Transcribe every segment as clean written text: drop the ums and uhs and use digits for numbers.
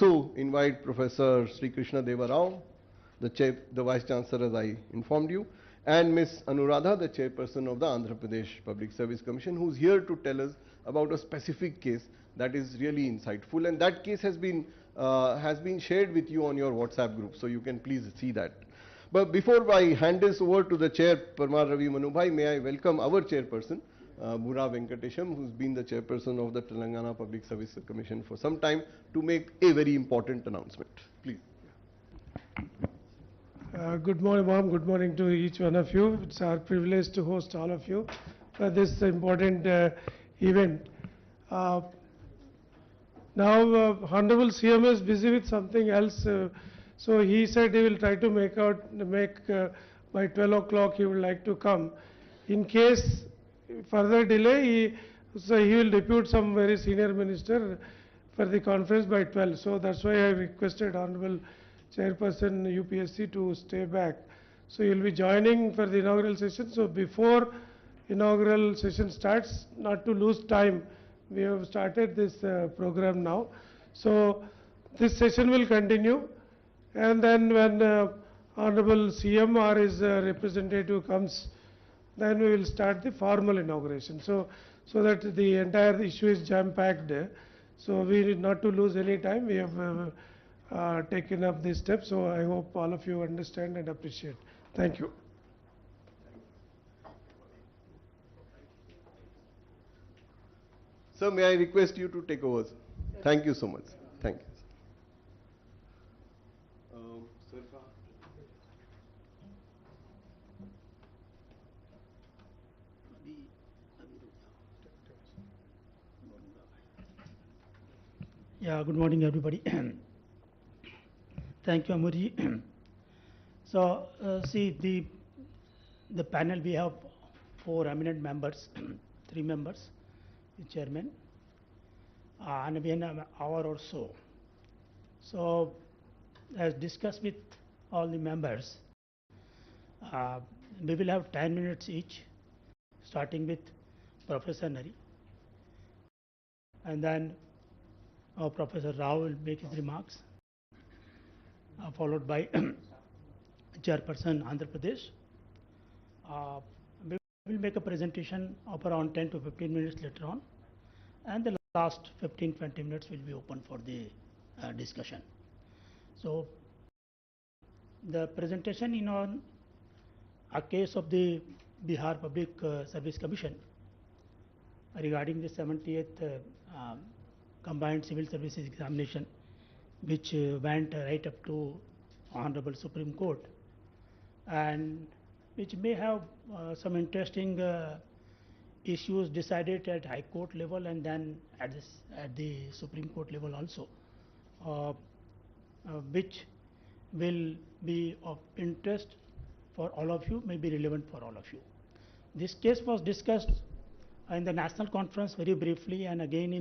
also invite Professor Sri Krishna Deva Rao, the Vice Chancellor, as I informed you, and Ms. Anuradha, the Chairperson of the Andhra Pradesh Public Service Commission, who is here to tell us about a specific case that is really insightful, and that case has been shared with you on your WhatsApp group, so you can please see that. But before I hand this over to the Chair, Parmar Ravi Manubhai, may I welcome our Chairperson, Bura Venkatesham, who's been the Chairperson of the Telangana Public Service Commission for some time, to make a very important announcement. Please. Good morning, Mom. Good morning to each one of you. It's our privilege to host all of you for this important event. Now, Honorable CM is busy with something else, so he said he will try to make by 12 o'clock he would like to come. In case further delay, he will depute some very senior minister for the conference by 12. So that's why I requested Honorable Chairperson UPSC to stay back. So you'll be joining for the inaugural session. So before inaugural session starts, not to lose time, we have started this program now. So this session will continue, and then when Honorable CM or his representative comes, then we will start the formal inauguration. So that the entire issue is jam-packed. So we need not to lose any time. We have taken up this step. So I hope all of you understand and appreciate. Thank you. Sir, may I request you to take over? Thank you so much. Thank you. Yeah, good morning, everybody. Thank you, Amuri. So, see, the panel, we have 4 eminent members, 3 members, the chairman, and we have an hour or so. So, as discussed with all the members, we will have 10 minutes each, starting with Professor Nari, and then Professor Rao will make his remarks, followed by Chairperson Andhra Pradesh. We will make a presentation of around 10 to 15 minutes later on, and the last 15-20 minutes will be open for the discussion. So the presentation in on a case of the Bihar Public Service Commission regarding the 78th Combined Civil Services Examination, which went right up to Honorable Supreme Court, and which may have some interesting issues decided at High Court level and then at the Supreme Court level also, which will be of interest for all of you, may be relevant for all of you. This case was discussed in the national conference very briefly, and again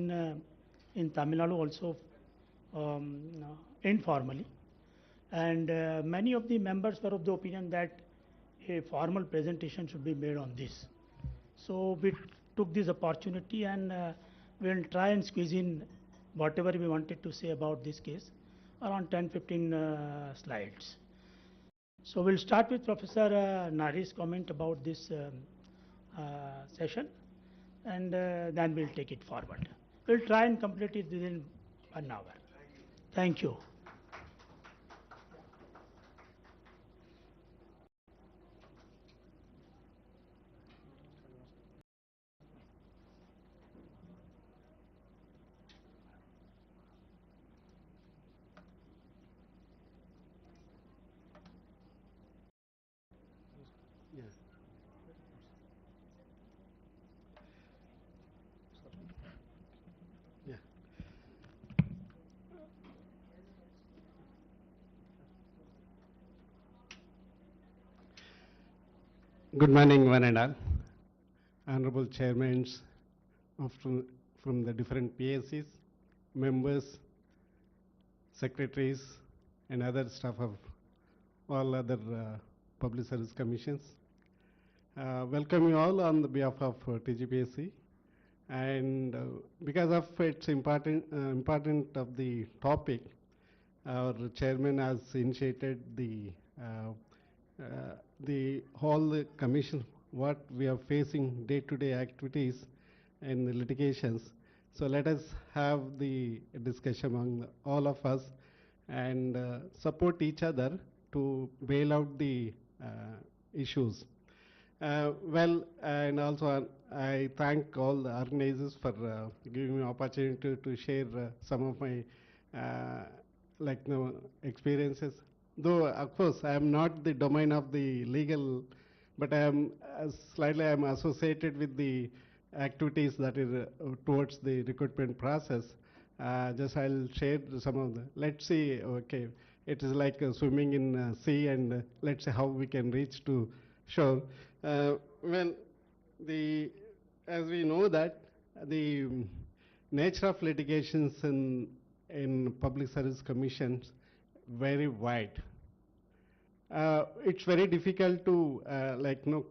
in Tamil Nadu also informally, and many of the members were of the opinion that a formal presentation should be made on this. So we took this opportunity, and we'll try and squeeze in whatever we wanted to say about this case, around 10-15 slides. So we'll start with Professor Nari's comment about this session, and then we'll take it forward. We'll try and complete it within 1 hour. Thank you. Good morning, one and all. Honorable chairmen from the different PSCs, members, secretaries, and other staff of all other public service commissions. Welcome you all on the behalf of TGPSC. And because of its important of the topic, our chairman has initiated the whole commission, what we are facing day-to-day activities in the litigations. So let us have the discussion among all of us and support each other to bail out the issues. Well, and also I thank all the organizers for giving me opportunity to share some of my experiences. Though, of course, I am not the domain of the legal, but I am slightly I am associated with the activities that is towards the recruitment process. Just I'll share some of the. Let's see. Okay, it is like swimming in sea, and let's see how we can reach to shore. Well, as we know that the nature of litigations in public service commissions very wide. It's very difficult to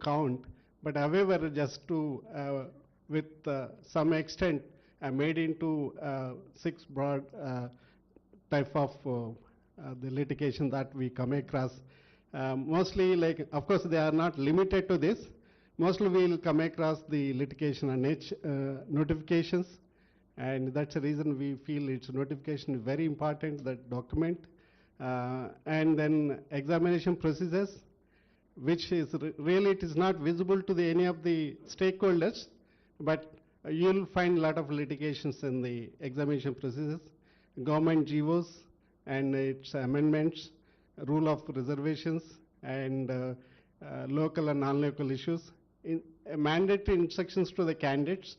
count, but however, just to with some extent made into 6 broad type of the litigation that we come across. Mostly, like, of course, they are not limited to this. Mostly we will come across the litigation and notifications, and that's the reason we feel its notification is very important, that document. And then examination procedures, which is really it is not visible to any of the stakeholders, but you'll find a lot of litigations in the examination procedures, government GOs and its amendments, rule of reservations, and local and non-local issues, mandatory instructions to the candidates,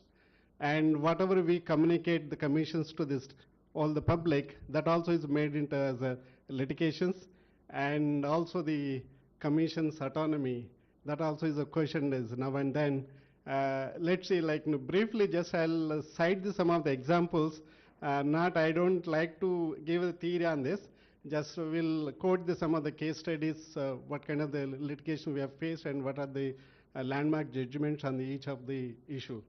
and whatever we communicate the commissions to this all the public, that also is made into as a litigations, and also the commission's autonomy, that also is a question is now and then. Let's see, briefly, just I'll cite some of the examples. I don't like to give a theory on this. Just will quote some of the case studies, what kind of the litigation we have faced, and what are the landmark judgments on each of the issue.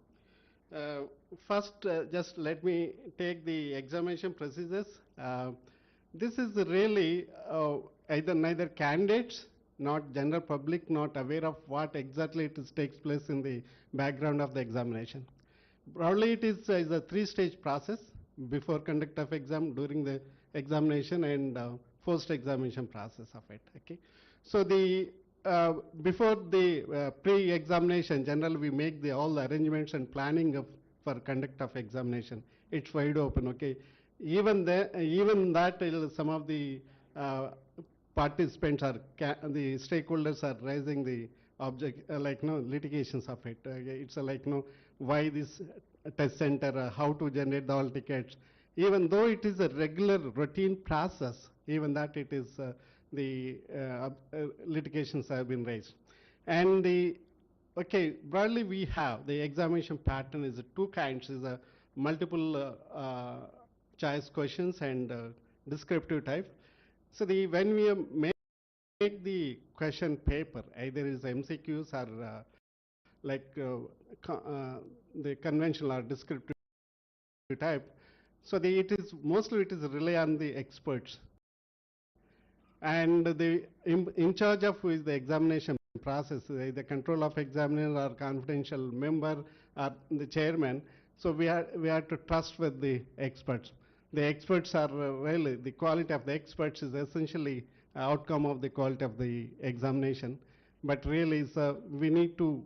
First, just let me take the examination procedures. This is really either neither candidates, not general public, not aware of what exactly takes place in the background of the examination. Broadly, it is a 3-stage process: before conduct of exam, during the examination, and post-examination process of it. Okay, so the before the pre-examination, generally we make all the arrangements and planning for conduct of examination. It's wide open. Okay, even that some of the participants the stakeholders are raising the litigations of it. It's why this test center, how to generate the all tickets. Even though it is a regular routine process, even that it is the litigations have been raised. And broadly we have the examination pattern is 2 kinds: is a multiple choice questions and descriptive type. So when we make the question paper, either is MCQs or the conventional or descriptive type. So mostly it is rely on the experts, and the in charge of who is the examination process, the control of examiner or confidential member or the chairman. So we have to trust with the experts. The experts are really, the quality of the experts is essentially outcome of the quality of the examination. But really, we need to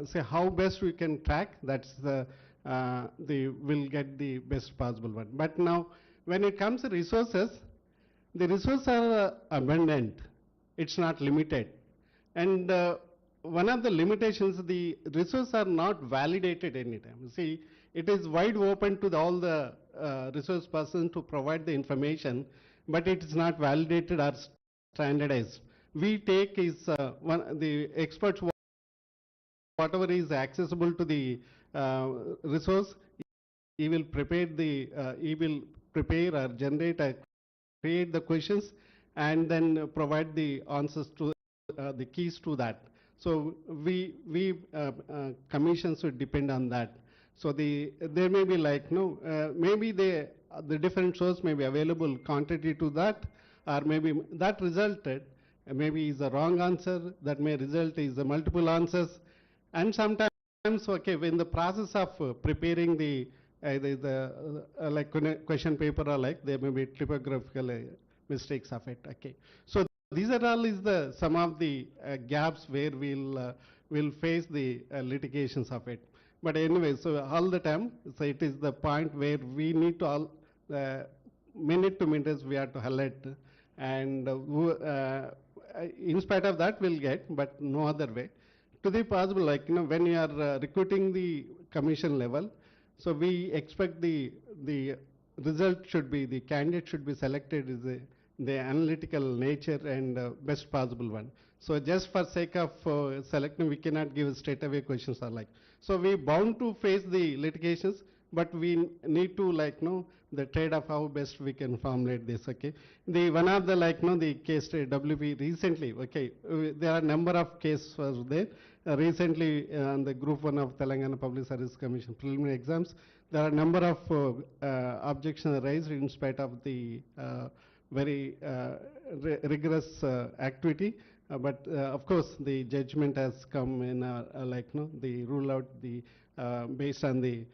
say how best we can track. That's we'll get the best possible one. But now, when it comes to resources, the resources are abundant. It's not limited. And one of the limitations, the resources are not validated anytime. See, it is wide open to all the resource person to provide the information, but it is not validated or standardized. We take is the experts, whatever is accessible to the resource, he will prepare or generate or create the questions, and then provide the answers to the keys to that. So we commissions would depend on that. So there may be maybe the the different source may be available contrary to that, or maybe that resulted, maybe is a wrong answer, that may result is a multiple answers, and sometimes, okay, in the process of preparing the like question paper or like, there may be typographical mistakes of it, okay. So these are all is the some of the gaps where we'll face the litigations of it. But anyway, so all the time, so it is the point where we need to all minute to minute we have to highlight, and in spite of that we'll get, but no other way. To the possible, like, when you are recruiting the commission level, so we expect the result should be, the candidate should be selected is the analytical nature and best possible one. So just for sake of selecting, we cannot give straight away questions or like. So we bound to face the litigations, but we need to like know the trade of how best we can formulate this, okay. The one of the like the case WP recently, okay, there are number of cases was there. Recently on the group 1 of Telangana Public Service Commission preliminary exams, there are a number of objections raised in spite of the very rigorous activity. But of course, the judgment has come in the rule out the based on the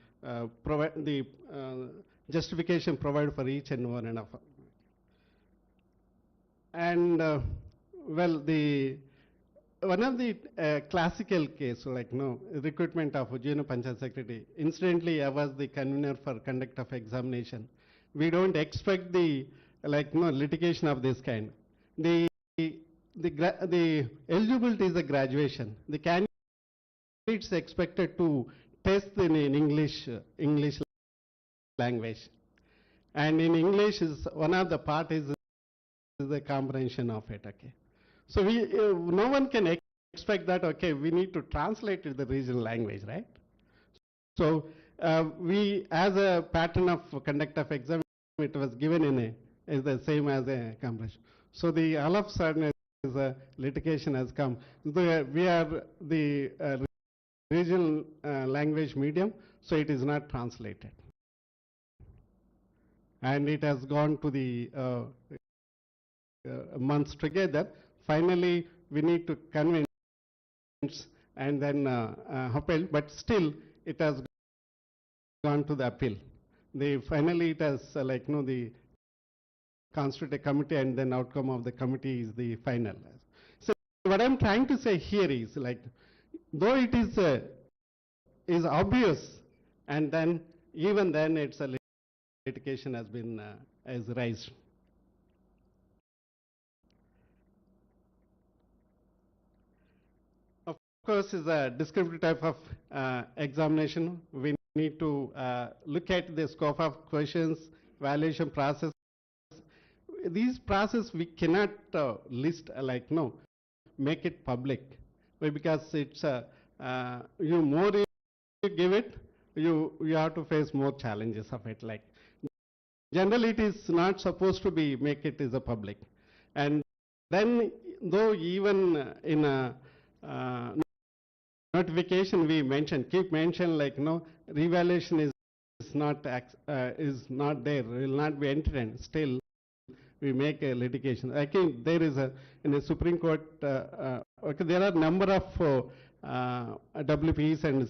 justification provided for each and one and of. And well, the one of the classical case, like recruitment of junior panchayat secretary. Incidentally, I was the convener for conduct of examination. We don't expect the litigation of this kind. The eligibility is a graduation. The candidate is expected to test in English language, and in English is one of the part is the comprehension of it. Okay, so we no one can expect that. Okay, we need to translate it the regional language, right? So we, as a pattern of conduct of exam, it was given in a is the same as a comprehension. So the all of a sudden is a litigation has come. We are the regional language medium, so it is not translated, and it has gone to the months together. Finally, we need to convince and then appeal, but still it has gone to the appeal. Finally it has the constitute a committee, and then outcome of the committee is the final. So what I'm trying to say here is though it is obvious, and then even then it's a litigation has been has raised. Of course, is a descriptive type of examination. We need to look at the scope of questions, evaluation process. These process we cannot list make it public, because it's you more you give it, you have to face more challenges of it. Generally, it is not supposed to be make it as a public, and then though even in a notification we keep mention revaluation is not there, will not be entered. Still, we make a litigation. I think there is in the Supreme Court. Okay, there are number of WPs and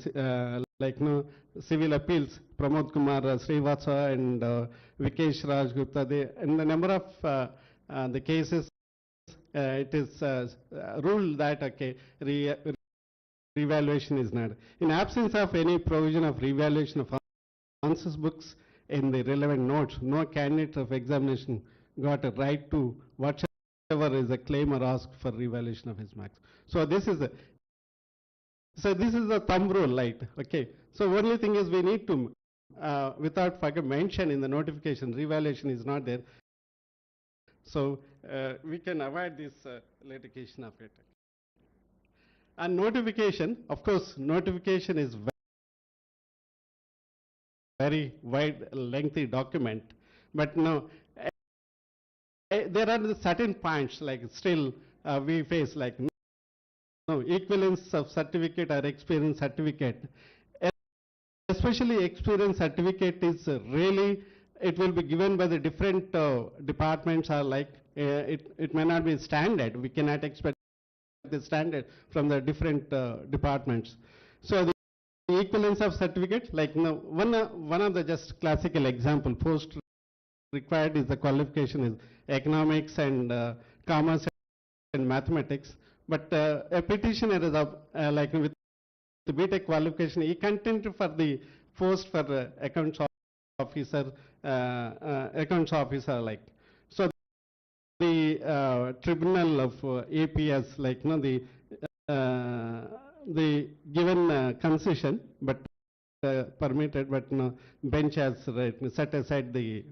civil appeals. Pramod Kumar Srivastava and Vikesh Raj Gupta. In the number of the cases, it is ruled that okay, revaluation is not. In absence of any provision of revaluation of answers books in the relevant notes, no candidate of examination got a right to whatever is a claim or ask for revaluation of his marks. So this is a thumb rule, okay. So only thing is we need to without forget mention in the notification revaluation is not there. So we can avoid this litigation of it. And notification, of course, notification is very wide, lengthy document, but no, there are certain points still we face equivalence of certificate or experience certificate. Especially experience certificate is really it will be given by the different departments are like, it may not be standard. We cannot expect the standard from the different departments. So the equivalence of certificate, like one of the just classical example, post required is the qualification is economics and commerce and mathematics. But a petitioner is like with the BTech qualification, he contended for the post for accounts officer, like. So the tribunal of APS, like the given concession, but permitted, but bench has set aside the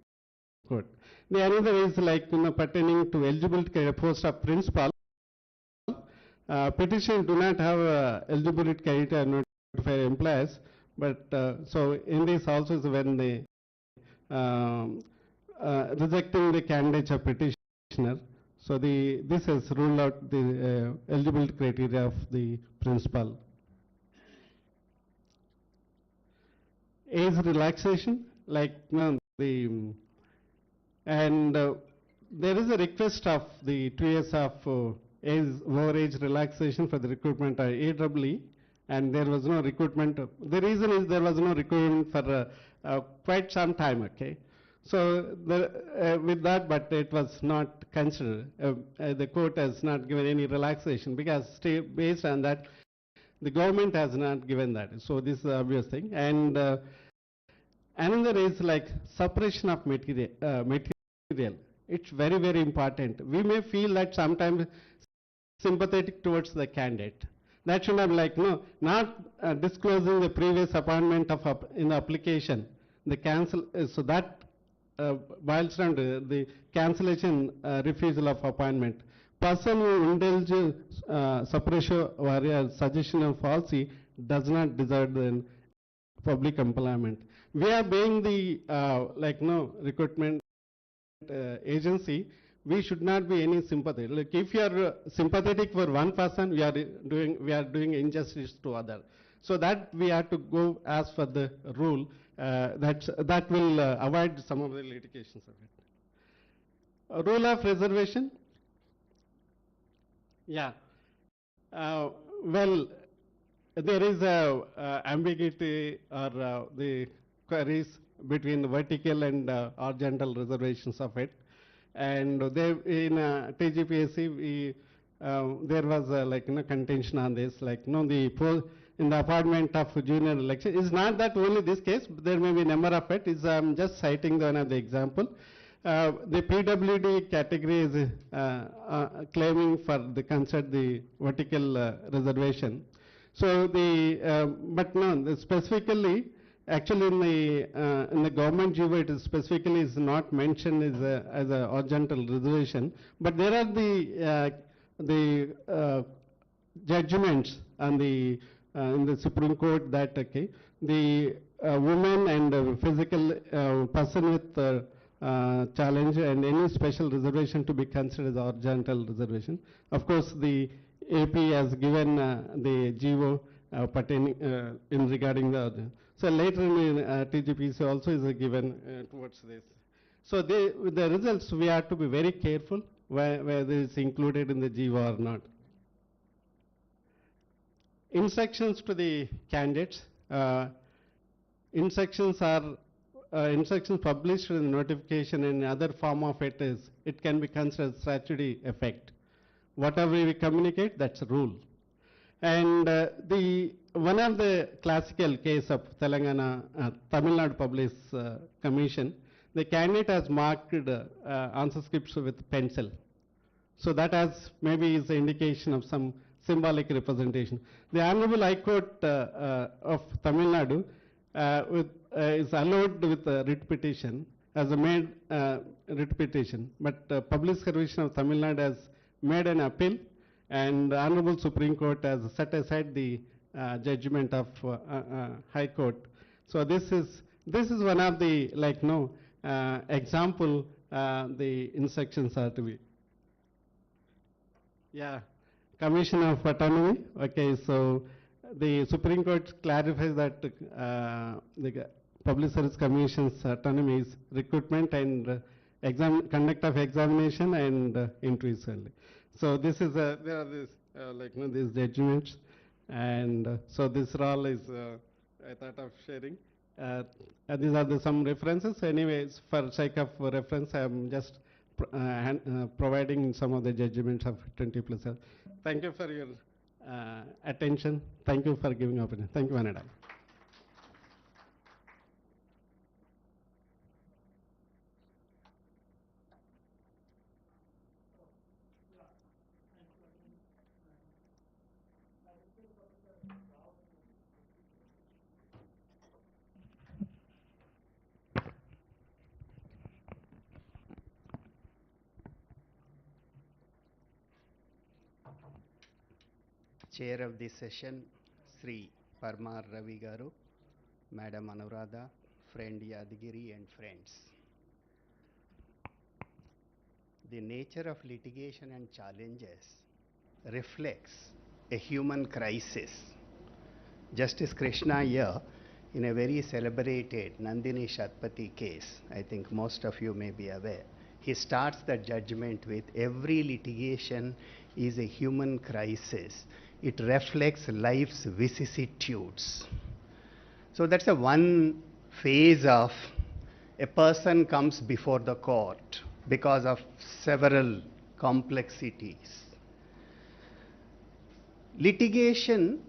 court. The another is like pertaining to eligibility post of principal. Petition do not have eligibility criteria notify employers, but so in this also is when they rejecting the candidates of petitioner. So this has ruled out the eligibility criteria of the principal. Age relaxation, like and there is a request of the 2 years of overage relaxation for the recruitment of AEE, and there was no recruitment. The reason is there was no recruitment for quite some time, okay. So with that, but it was not considered. The court has not given any relaxation because based on that, the government has not given that. So this is the obvious thing. And another is like suppression of material. It's very, very important. We may feel that sometimes sympathetic towards the candidate. That should have like, not disclosing the previous appointment of in the application. The cancel, so that boils down to the cancellation refusal of appointment. Person who indulges suppression or suggestion of falsity does not deserve the public employment. We are being the recruitment agency. We should not be any sympathy. Like if you are sympathetic for one person, we are doing injustice to other. So that we have to go as for the rule. That will avoid some of the litigations of it. Rule of reservation. Yeah. Well, there is a ambiguity or the queries between the vertical and horizontal reservations of it. And they, in TGPSC, there was contention on this, in the appointment of junior election. It's not that only this case, there may be a number of it. I'm just citing one of the example. The PWD category is claiming for the consider the vertical reservation. So but no, specifically, actually in the government GO, it is specifically is not mentioned as a horizontal reservation. But there are the judgments on the in the Supreme Court that the woman and physical person with challenge and any special reservation to be considered as horizontal reservation. Of course, the AP has given the GO pertaining in regarding the other. So later in TGPC also is given towards this. So the results we have to be very careful whether it's included in the GO or not. Instructions to the candidates. Instructions are instructions published in the notification and other form of it is, it can be considered statutory effect. Whatever we communicate, that's a rule. And one of the classical case of Telangana, Tamil Nadu Public Commission, the candidate has marked answer scripts with pencil. So that has maybe is the indication of some symbolic representation. The Honorable High Court of Tamil Nadu is allowed with writ petition as a made writ petition, but Public Service of Tamil Nadu has made an appeal, and the Honorable Supreme Court has set aside the judgment of High Court. So this is one of the example the instructions are to be. Yeah, Commission of Autonomy. Okay, so the Supreme Court clarifies that the Public Service Commission's autonomy is recruitment and conduct of examination and interviews only. So this is, there are this, these judgments, and so this role is, I thought of sharing. These are some references. Anyways, for sake of reference, I am just providing some of the judgments of 20 plus. Thank you for your attention. Thank you for giving opinion. Thank you, Vanada. Chair of this session, Sri Parmar Ravi Garu, Madam Anuradha, friend Yadagiri and friends. The nature of litigation and challenges reflects a human crisis. Justice Krishna here, in a very celebrated Nandini Shatpati case, I think most of you may be aware, he starts the judgment with every litigation is a human crisis. It reflects life's vicissitudes. So that's a one phase of a person comes before the court because of several complexities. Litigation,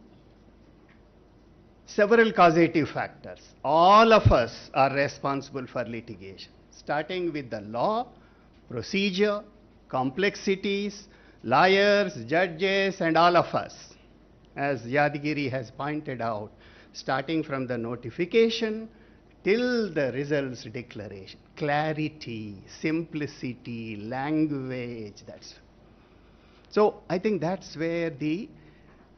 several causative factors. All of us are responsible for litigation, starting with the law, procedure, complexities, lawyers, judges, and all of us, as Yadagiri has pointed out, starting from the notification till the results declaration. Clarity, simplicity, language, that's. So I think that's where the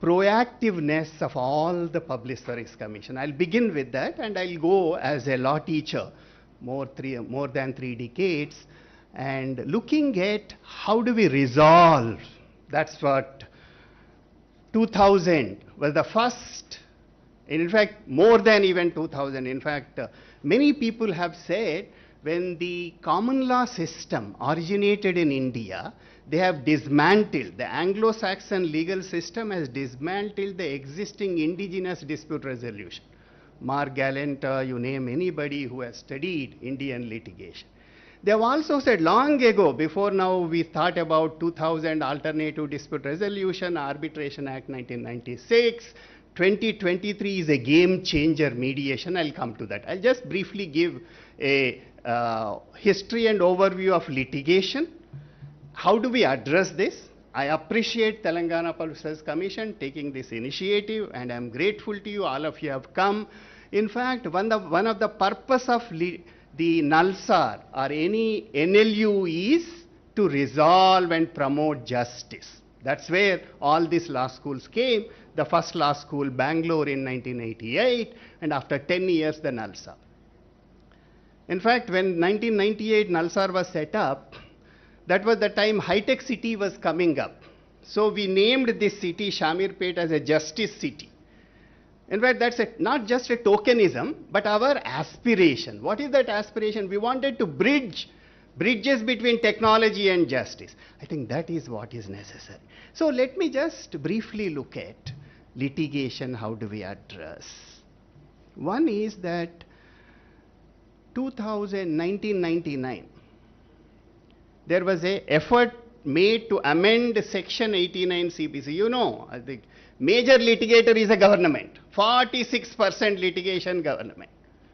proactiveness of all the Public Service Commission. I'll begin with that, and I'll go as a law teacher, more than 3 decades, and looking at how do we resolve. That's what 2000 was the first, in fact more than even 2000. In fact, many people have said when the common law system originated in India, they have dismantled, the Anglo-Saxon legal system has dismantled the existing indigenous dispute resolution. Mark Gallant, you name anybody who has studied Indian litigation. They have also said long ago, before now we thought about 2000 Alternative Dispute Resolution, Arbitration Act 1996, 2023 is a game changer mediation. I'll come to that. I'll just briefly give a history and overview of litigation. How do we address this? I appreciate Telangana Public Service Commission taking this initiative, and I'm grateful to you. All of you have come. In fact, one of the purpose of the Nalsar or any NLU is to resolve and promote justice. That's where all these law schools came. The first law school, Bangalore in 1988, and after 10 years, the Nalsar. In fact, when 1998 Nalsar was set up, that was the time high-tech city was coming up. So we named this city Shamirpet as a justice city. In fact, that's not just a tokenism, but our aspiration. What is that aspiration? We wanted to bridges between technology and justice. I think that is what is necessary. So let me just briefly look at litigation, how do we address. One is that 1999, there was an effort made to amend Section 89 CPC. You know, I think major litigator is a government. 46% litigation government.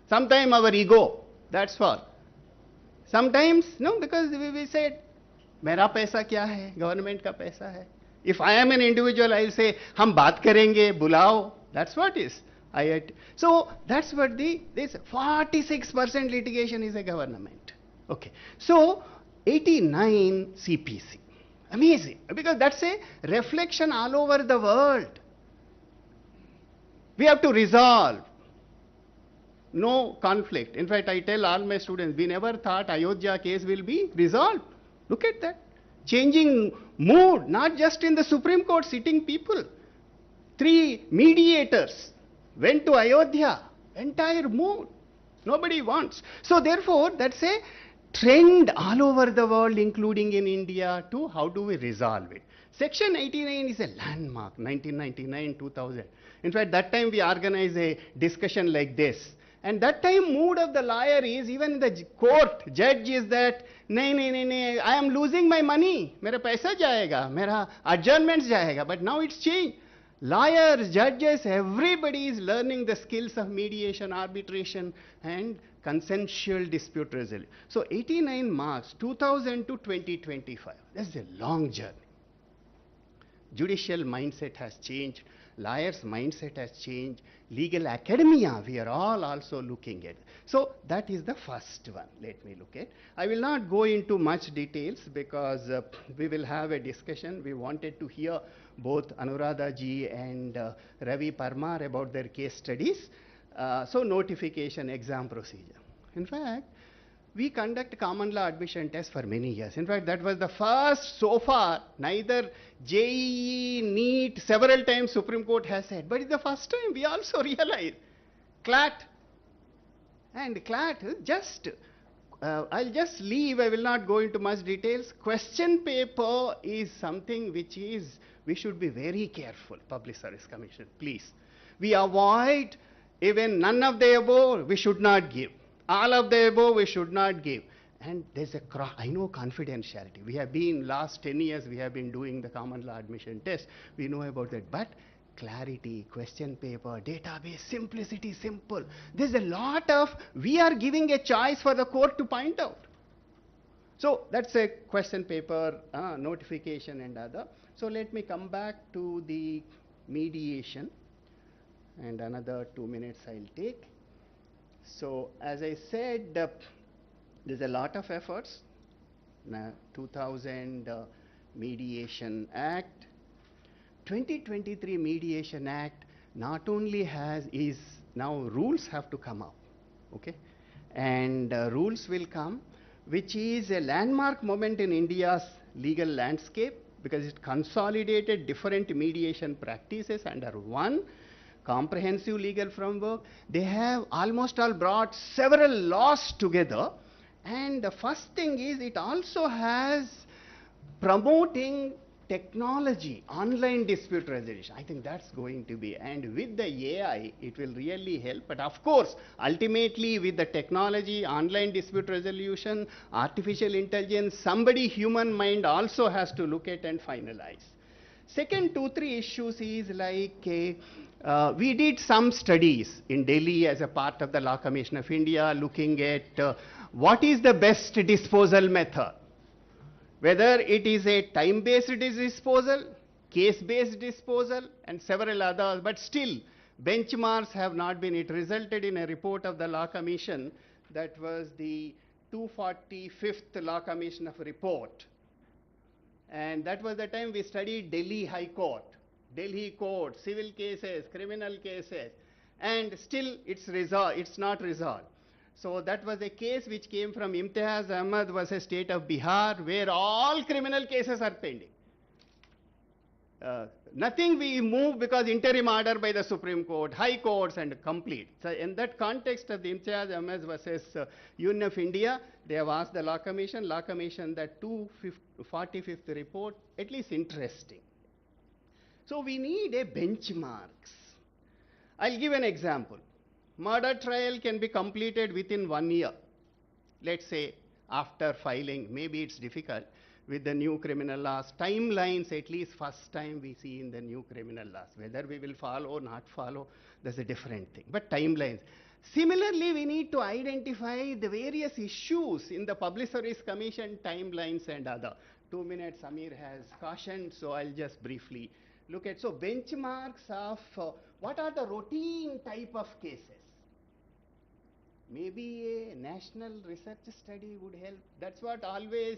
Sometimes our ego, that's all. Sometimes, no, because we said, मेरा पैसा क्या है? Government का पैसा है. If I am an individual, I'll say, हम बात करेंगे, बुलाओ. That's what is. So that's what this 46% litigation is a government. Okay. So 89 CPC. Amazing. Because that's a reflection all over the world. We have to resolve. No conflict. In fact, I tell all my students, we never thought Ayodhya case will be resolved. Look at that. Changing mood, not just in the Supreme Court, sitting people. 3 mediators went to Ayodhya. Entire mood. Nobody wants. So therefore, that's a trend all over the world, including in India, to how do we resolve it. Section 89 is a landmark, 1999, 2000. In fact, that time we organized a discussion like this. And that time mood of the lawyer is, even the court judge is that, nahi, I am losing my money, mera paisa jayega, mera adjournments jayega. But now it's changed. Lawyers, judges, everybody is learning the skills of mediation, arbitration, and consensual dispute resolution. So 89 marks, 2000 to 2025. That's a long journey. Judicial mindset has changed. Lawyers' mindset has changed. Legal academia, we are all also looking at. So that is the first one. Let me look at. I will not go into much details because we will have a discussion. We wanted to hear both Anuradha ji and Ravi Parmar about their case studies. So notification, exam procedure. In fact, we conduct common law admission tests for many years. In fact, that was the first so far, neither JEE, NEET, several times Supreme Court has said, but it's the first time we also realized CLAT. And CLAT, just, I'll just leave, I will not go into much details. Question paper is something which is, we should be very careful, Public Service Commission, please. We avoid even none of the above, we should not give. All of the above we should not give. And there's a, I know confidentiality. We have been, last 10 years, we have been doing the common law admission test. We know about that. But clarity, question paper, database, simplicity, simple. There's a lot of, we are giving a choice for the court to point out. So that's a question paper, notification and other. So let me come back to the mediation. And another 2 minutes I'll take. So as I said, there's a lot of efforts. 2000 Mediation Act, 2023 Mediation Act not only is now rules have to come up, okay, and rules will come, which is a landmark moment in India's legal landscape because it consolidated different mediation practices under one comprehensive legal framework. They have almost all brought several laws together, and the first thing is it also has promoting technology, online dispute resolution. I think that's going to be, and with the AI it will really help. But of course, ultimately with the technology, online dispute resolution, artificial intelligence, somebody human mind also has to look at and finalize. Second 2-3 issues is like we did some studies in Delhi as a part of the Law Commission of India looking at what is the best disposal method. Whether it is a time-based disposal, case-based disposal and several others, but still benchmarks have not been. It resulted in a report of the Law Commission that was the 245th Law Commission of report. And that was the time we studied Delhi High Court, Delhi Court, civil cases, criminal cases, and still it's not resolved. So that was a case which came from Imtiaz Ahmad versus State of Bihar, where all criminal cases are pending. Nothing we move because interim order by the Supreme Court, High Courts and complete. So in that context of the Imtiaz Ahmad versus Union of India, they have asked the Law Commission that 245th report, at least interesting. So we need a benchmarks. I'll give an example. Murder trial can be completed within 1 year. Let's say after filing, maybe it's difficult with the new criminal laws. Timelines, at least first time we see in the new criminal laws. Whether we will follow or not follow, that's a different thing. But timelines. Similarly, we need to identify the various issues in the Public Service Commission timelines and other. 2 minutes, Amir has cautioned, so I'll just briefly look at. So benchmarks of what are the routine type of cases. Maybe a national research study would help. That's what always,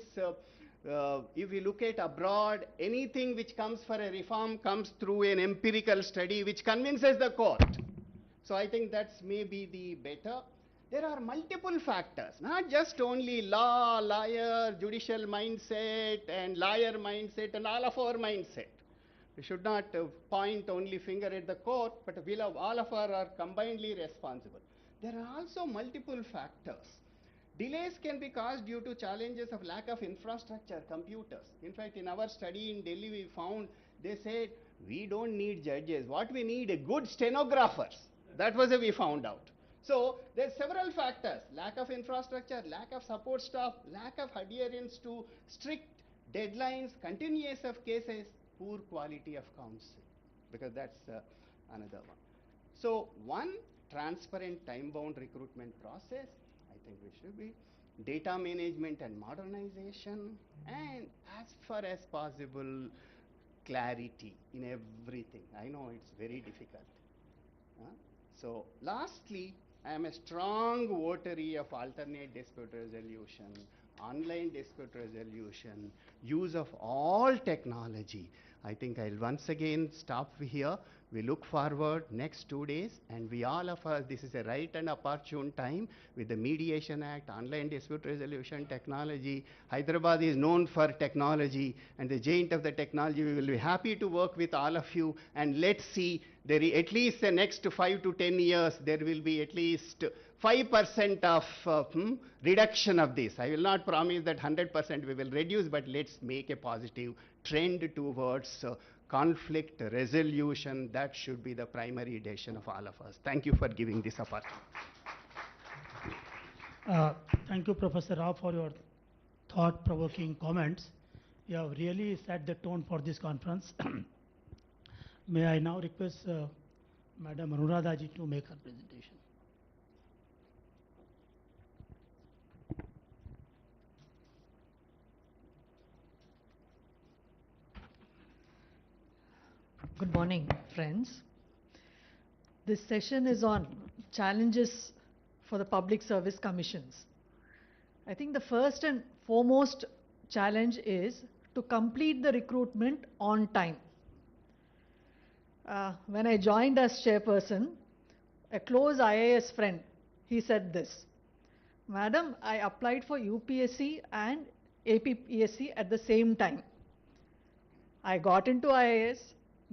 if we look at abroad, anything which comes for a reform comes through an empirical study which convinces the court. So I think that's maybe the better. There are multiple factors, not just only law, lawyer, judicial mindset and lawyer mindset and all of our mindset. We should not point only finger at the court, but all of us are combinedly responsible. there are also multiple factors. Delays can be caused due to challenges of lack of infrastructure, computers. In fact, in our study in Delhi, we found they said, we don't need judges. What we need are good stenographers. That was what we found out. So there's several factors: lack of infrastructure, lack of support staff, lack of adherence to strict deadlines, continuous of cases, poor quality of counsel, because that's another one. So one, transparent time-bound recruitment process. I think we should be data management and modernization, and as far as possible, clarity in everything. I know it's very difficult. So lastly, I am a strong votary of alternate dispute resolution, online dispute resolution, use of all technology. I think I'll once again stop here. We look forward next 2 days, and we all of us, this is a right and opportune time with the Mediation Act, online dispute resolution technology. Hyderabad is known for technology, and the giant of the technology. We will be happy to work with all of you, and let's see, at least the next 5 to 10 years, there will be at least 5% of reduction of this. I will not promise that 100% we will reduce, but let's make a positive trend towards conflict resolution. That should be the primary decision of all of us. Thank you for giving this opportunity. Thank you, Professor Rao, for your thought-provoking comments. You have really set the tone for this conference. May I now request Madam Anuradha ji to make her presentation. Good morning, friends. This session is on challenges for the public service commissions. I think the first and foremost challenge is to complete the recruitment on time. When I joined as chairperson, a close IAS friend, he said this: Madam, I applied for UPSC and APPSC at the same time. I got into IAS,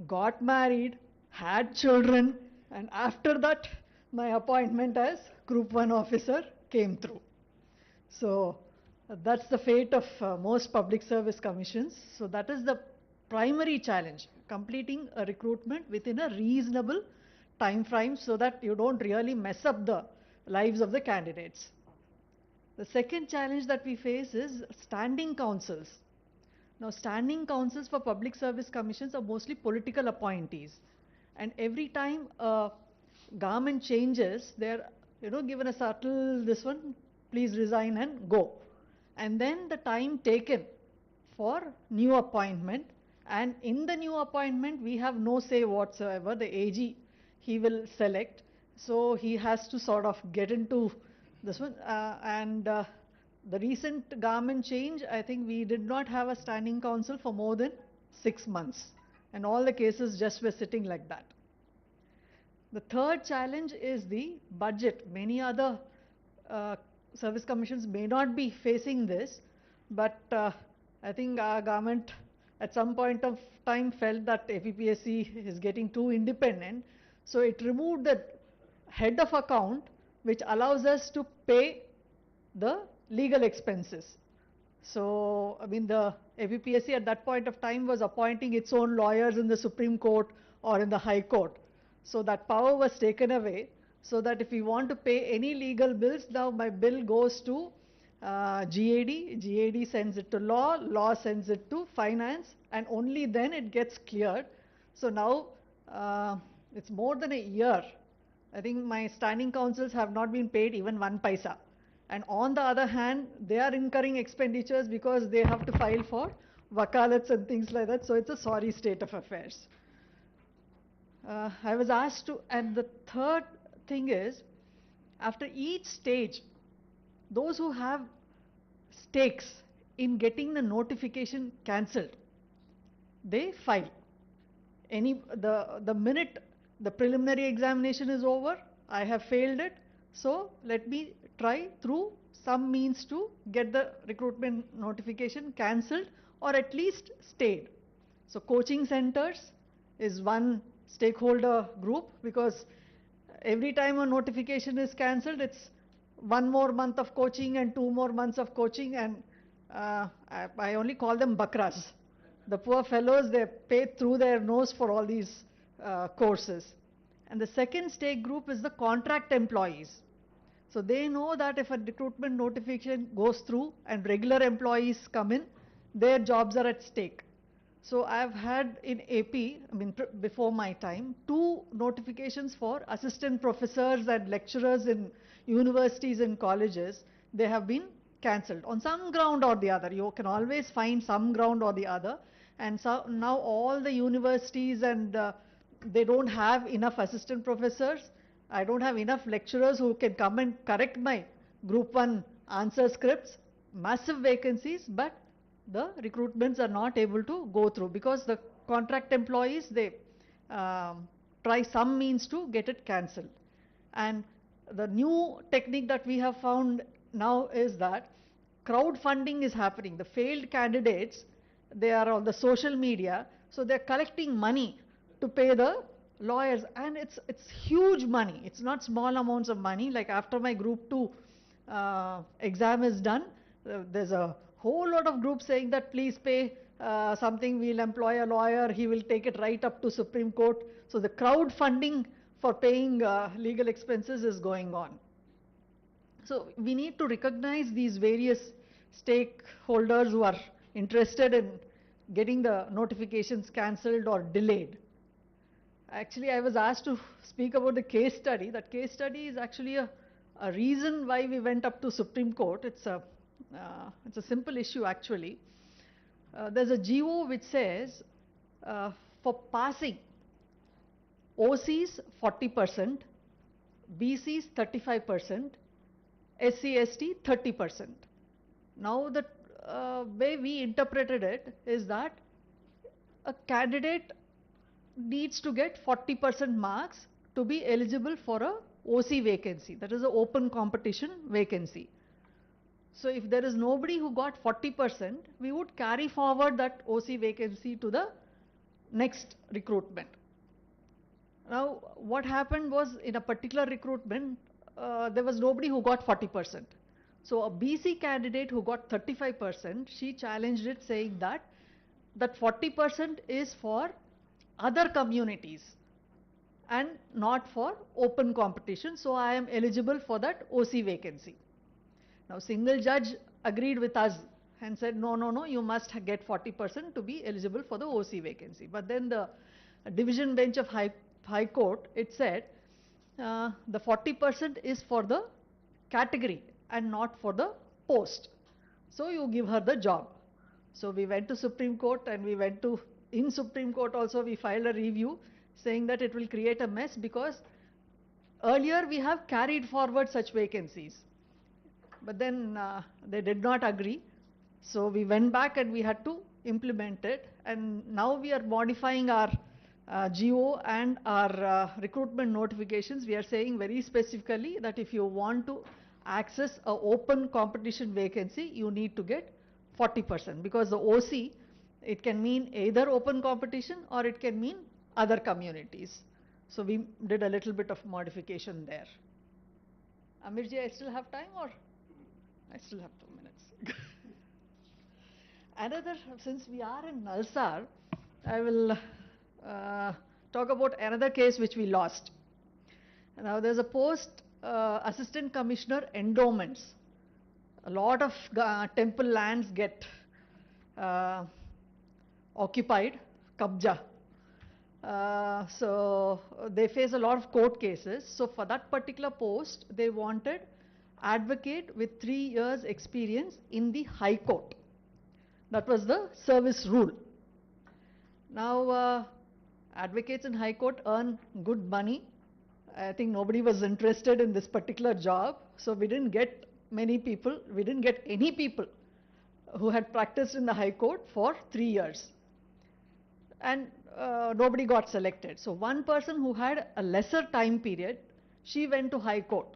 got married, had children, and after that, my appointment as Group 1 officer came through. So that's the fate of most public service commissions. So that is the primary challenge, completing a recruitment within a reasonable time frame so that you don't really mess up the lives of the candidates. The second challenge that we face is standing councils. Now, standing councils for public service commissions are mostly political appointees. And every time a government changes, they're given a subtle, this one, please resign and go. And then the time taken for new appointment, and in the new appointment, we have no say whatsoever. The AG, he will select. So he has to sort of get into this one. The recent government change, I think we did not have a standing council for more than 6 months. And all the cases just were sitting like that. The third challenge is the budget. Many other service commissions may not be facing this, but I think our government at some point of time felt that APPSC is getting too independent. So it removed the head of account, which allows us to pay the legal expenses. So, I mean, the APPSC at that point of time was appointing its own lawyers in the Supreme Court or in the High Court. So that power was taken away, so that if we want to pay any legal bills, now my bill goes to GAD, GAD sends it to law, law sends it to finance, and only then it gets cleared. So now it's more than a year. I think my standing councils have not been paid even 1 paisa. And on the other hand, they are incurring expenditures because they have to file for wakalats and things like that. So it's a sorry state of affairs. I was asked to, and the third thing is, after each stage, those who have stakes in getting the notification cancelled, they file. The minute the preliminary examination is over, I have failed it, so let me try through some means to get the recruitment notification cancelled or at least stayed. So coaching centers is one stakeholder group, because every time a notification is cancelled, it's 1 more month of coaching and 2 more months of coaching, and I only call them bakras. The poor fellows, they pay through their nose for all these courses. And the second stake group is the contract employees. So they know that if a recruitment notification goes through and regular employees come in, their jobs are at stake. So I've had in AP, before my time, 2 notifications for assistant professors and lecturers in universities and colleges. They have been cancelled on some ground or the other. You can always find some ground or the other. And so now all the universities and they don't have enough assistant professors. I don't have enough lecturers who can come and correct my Group 1 answer scripts. Massive vacancies, but the recruitments are not able to go through because the contract employees, they try some means to get it cancelled. And the new technique that we have found now is that crowdfunding is happening. The failed candidates, they are on the social media, so they're collecting money to pay the lawyers, and it's huge money. It's not small amounts of money. Like after my Group 2 exam is done, there's a whole lot of groups saying that please pay something, we'll employ a lawyer, he will take it right up to Supreme Court. So the crowdfunding for paying legal expenses is going on. So we need to recognize these various stakeholders who are interested in getting the notifications cancelled or delayed. Actually, I was asked to speak about the case study. That case study is actually a reason why we went up to Supreme Court. It's a simple issue actually. There's a GO which says for passing, OCs 40%, BCs 35%, SC/ST 30%. Now the way we interpreted it is that a candidate needs to get 40% marks to be eligible for a OC vacancy, that is an open competition vacancy. So if there is nobody who got 40%, we would carry forward that OC vacancy to the next recruitment. Now what happened was, in a particular recruitment, there was nobody who got 40%. So a BC candidate who got 35%, she challenged it saying that 40% is for other communities and not for open competition, so I am eligible for that OC vacancy. Now single judge agreed with us and said no, you must get 40% to be eligible for the OC vacancy. But then the division bench of High Court, it said the 40% is for the category and not for the post, so you give her the job. So we went to Supreme Court, and in Supreme Court also we filed a review saying that it will create a mess because earlier we have carried forward such vacancies. But then they did not agree. So we went back and we had to implement it. And now we are modifying our GO and our recruitment notifications. We are saying very specifically that if you want to access an open competition vacancy, you need to get 40%, because the OC, it can mean either open competition or it can mean other communities. So we did a little bit of modification there. Amirji, I still have time, or? I still have 2 minutes. Since we are in Nalsar, I will talk about another case which we lost. Now there's a post, Assistant Commissioner Endowments. A lot of temple lands get occupied, kabja. So they face a lot of court cases. So for that particular post, they wanted advocate with 3 years experience in the High Court. That was the service rule. Now advocates in High Court earn good money. I think nobody was interested in this particular job, so we didn't get many people. We didn't get any people who had practiced in the High Court for 3 years. And nobody got selected. So one person who had a lesser time period, she went to High Court.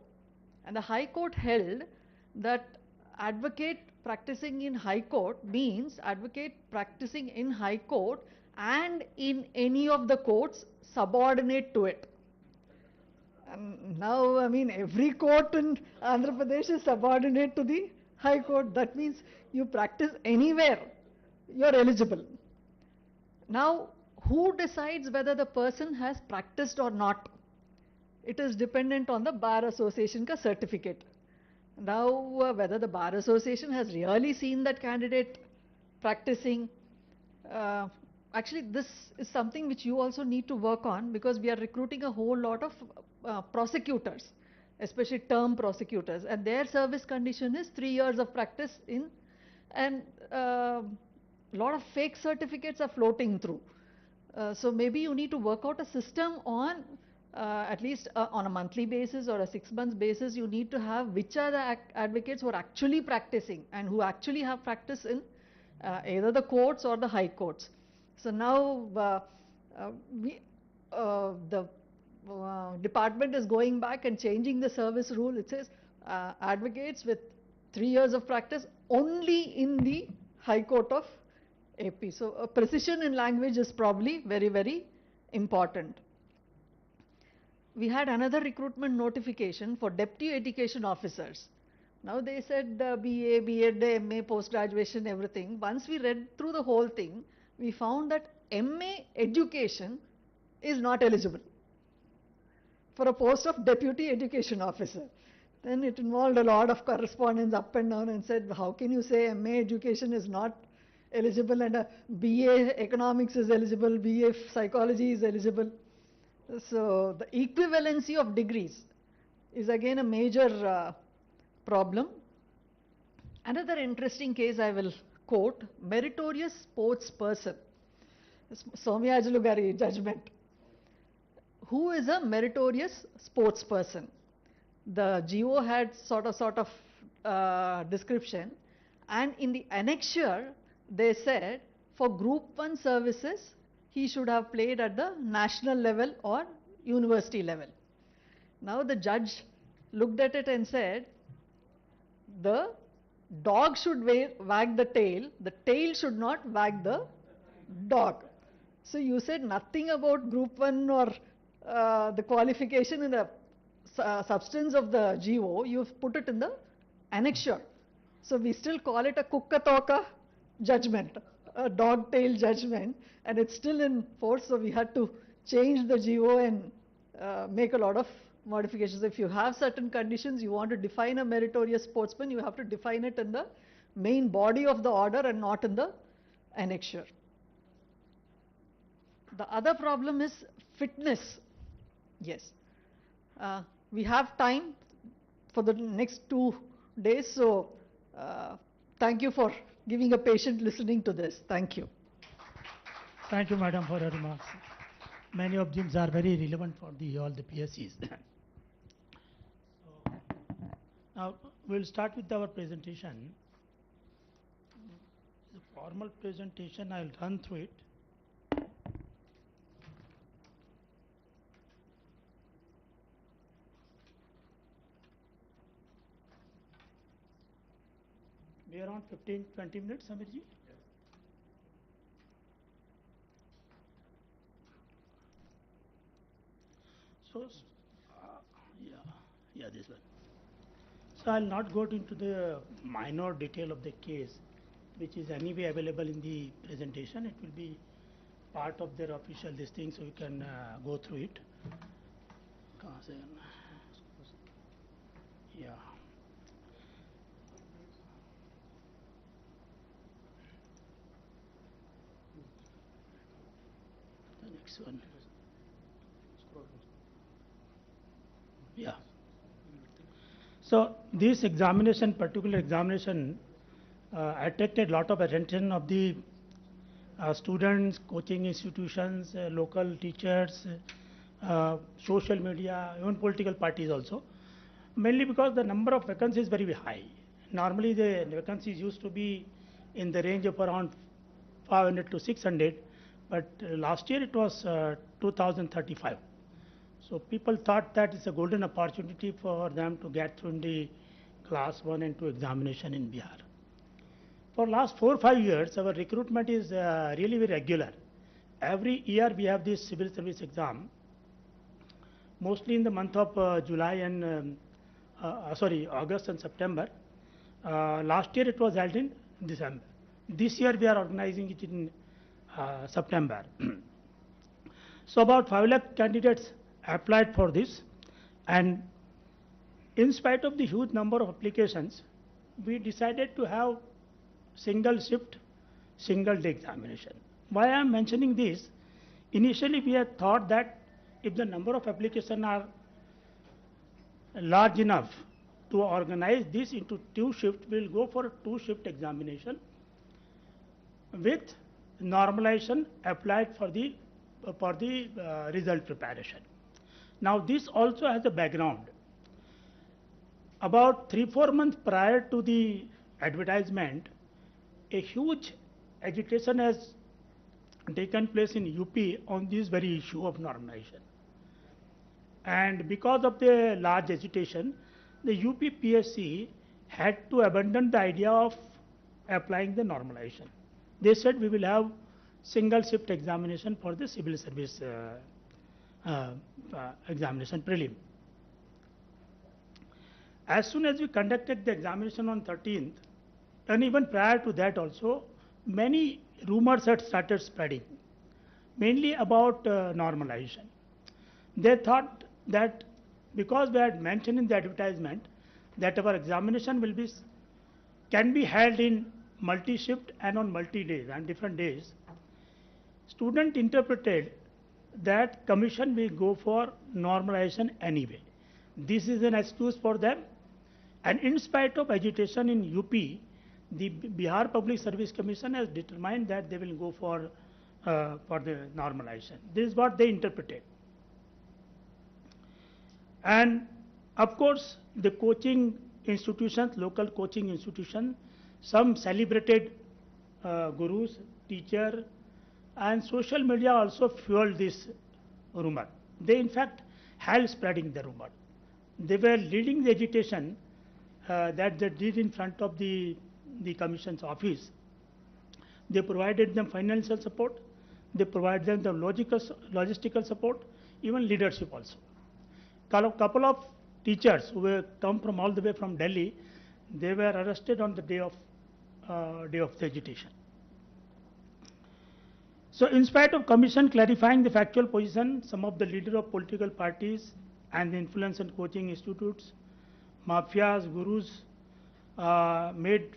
And the High Court held that advocate practicing in High Court means advocate practicing in High Court and in any of the courts subordinate to it. And now, I mean, every court in Andhra Pradesh is subordinate to the High Court. That means you practice anywhere, you're eligible. Now, who decides whether the person has practiced or not? It is dependent on the Bar Association ka certificate. Now, whether the Bar Association has really seen that candidate practicing, actually this is something which you also need to work on, because we are recruiting a whole lot of prosecutors, especially term prosecutors, and their service condition is 3 years of practice in, and a lot of fake certificates are floating through. So maybe you need to work out a system on at least on a monthly basis or a 6 months basis. You need to have which are the advocates who are actually practicing and who actually have practice in either the courts or the high courts. So now the department is going back and changing the service rule. It says advocates with 3 years of practice only in the High Court of AP. So precision in language is probably very, very important. We had another recruitment notification for deputy education officers. Now they said BA, B.Ed, MA, post-graduation, everything. Once we read through the whole thing, we found that MA education is not eligible for a post of deputy education officer. Then it involved a lot of correspondence up and down and said, how can you say MA education is not eligible and a BA economics is eligible, BA psychology is eligible. So the equivalency of degrees is again a major problem. Another interesting case I will quote, meritorious sports person. Soumyajulu Gari judgment. Who is a meritorious sports person? The GO had sort of description, and in the annexure they said for group 1 services he should have played at the national level or university level. Now the judge looked at it and said the dog should wag the tail should not wag the dog. So you said nothing about group 1 or the qualification in the substance of the GO, you've put it in the annexure. So we still call it a kukkatoka judgment, a dog tail judgment, and it's still in force. So we had to change the GO and make a lot of modifications. If you have certain conditions, you want to define a meritorious sportsman, you have to define it in the main body of the order and not in the annexure. The other problem is fitness. Yes. We have time for the next 2 days, so thank you for giving a patient listening to this. Thank you. Thank you, Madam, for your remarks. Many of them are very relevant for all the PSCs. So, now we'll start with our presentation. The formal presentation, I'll run through it. Be around 15-20 minutes, Samirji. So, this one. So I'll not go into the minor detail of the case, which is anyway available in the presentation. It will be part of their official listing, so you can go through it. Yeah. The next one. Yeah. So this examination, particular examination, attracted a lot of attention of the students, coaching institutions, local teachers, social media, even political parties also. Mainly because the number of vacancies is very high. Normally the vacancies used to be in the range of around 500 to 600, but last year it was 2035. So people thought that it's a golden opportunity for them to get through in the class 1 and 2 examination in Bihar. For last 4 or 5 years, our recruitment is really very regular. Every year we have this civil service exam. mostly in the month of July and August and September. Last year it was held in December. This year we are organizing it in September. So about 5 lakh candidates applied for this, and in spite of the huge number of applications, we decided to have single shift, single day examination. Why I am mentioning this? Initially we had thought that if the number of applications are large enough to organize this into 2 shifts, we will go for a 2 shift examination with normalization applied for the result preparation. Now this also has a background. About 3-4 months prior to the advertisement, a huge agitation has taken place in UP on this very issue of normalization. And because of the large agitation, the UP PSC had to abandon the idea of applying the normalization. They said we will have single shift examination for the civil service examination prelim. As soon as we conducted the examination on 13th, and even prior to that also, many rumors had started spreading, mainly about normalization. They thought that because we had mentioned in the advertisement that our examination can be held in multi-shift and on multi-days and different days, students interpreted that commission will go for normalization anyway. This is an excuse for them, and in spite of agitation in UP, the Bihar Public Service Commission has determined that they will go for the normalization. This is what they interpreted. And of course, the coaching institutions, local coaching institutions, some celebrated gurus, teachers, and social media also fueled this rumor. They in fact helped spreading the rumor. They were leading the agitation that they did in front of the commission's office. They provided them financial support, they provided them the logistical support, even leadership also. Couple of teachers who were come from all the way from Delhi, they were arrested on the day of the agitation. So in spite of commission clarifying the factual position, some of the leaders of political parties and the influence and coaching institutes, mafias, gurus made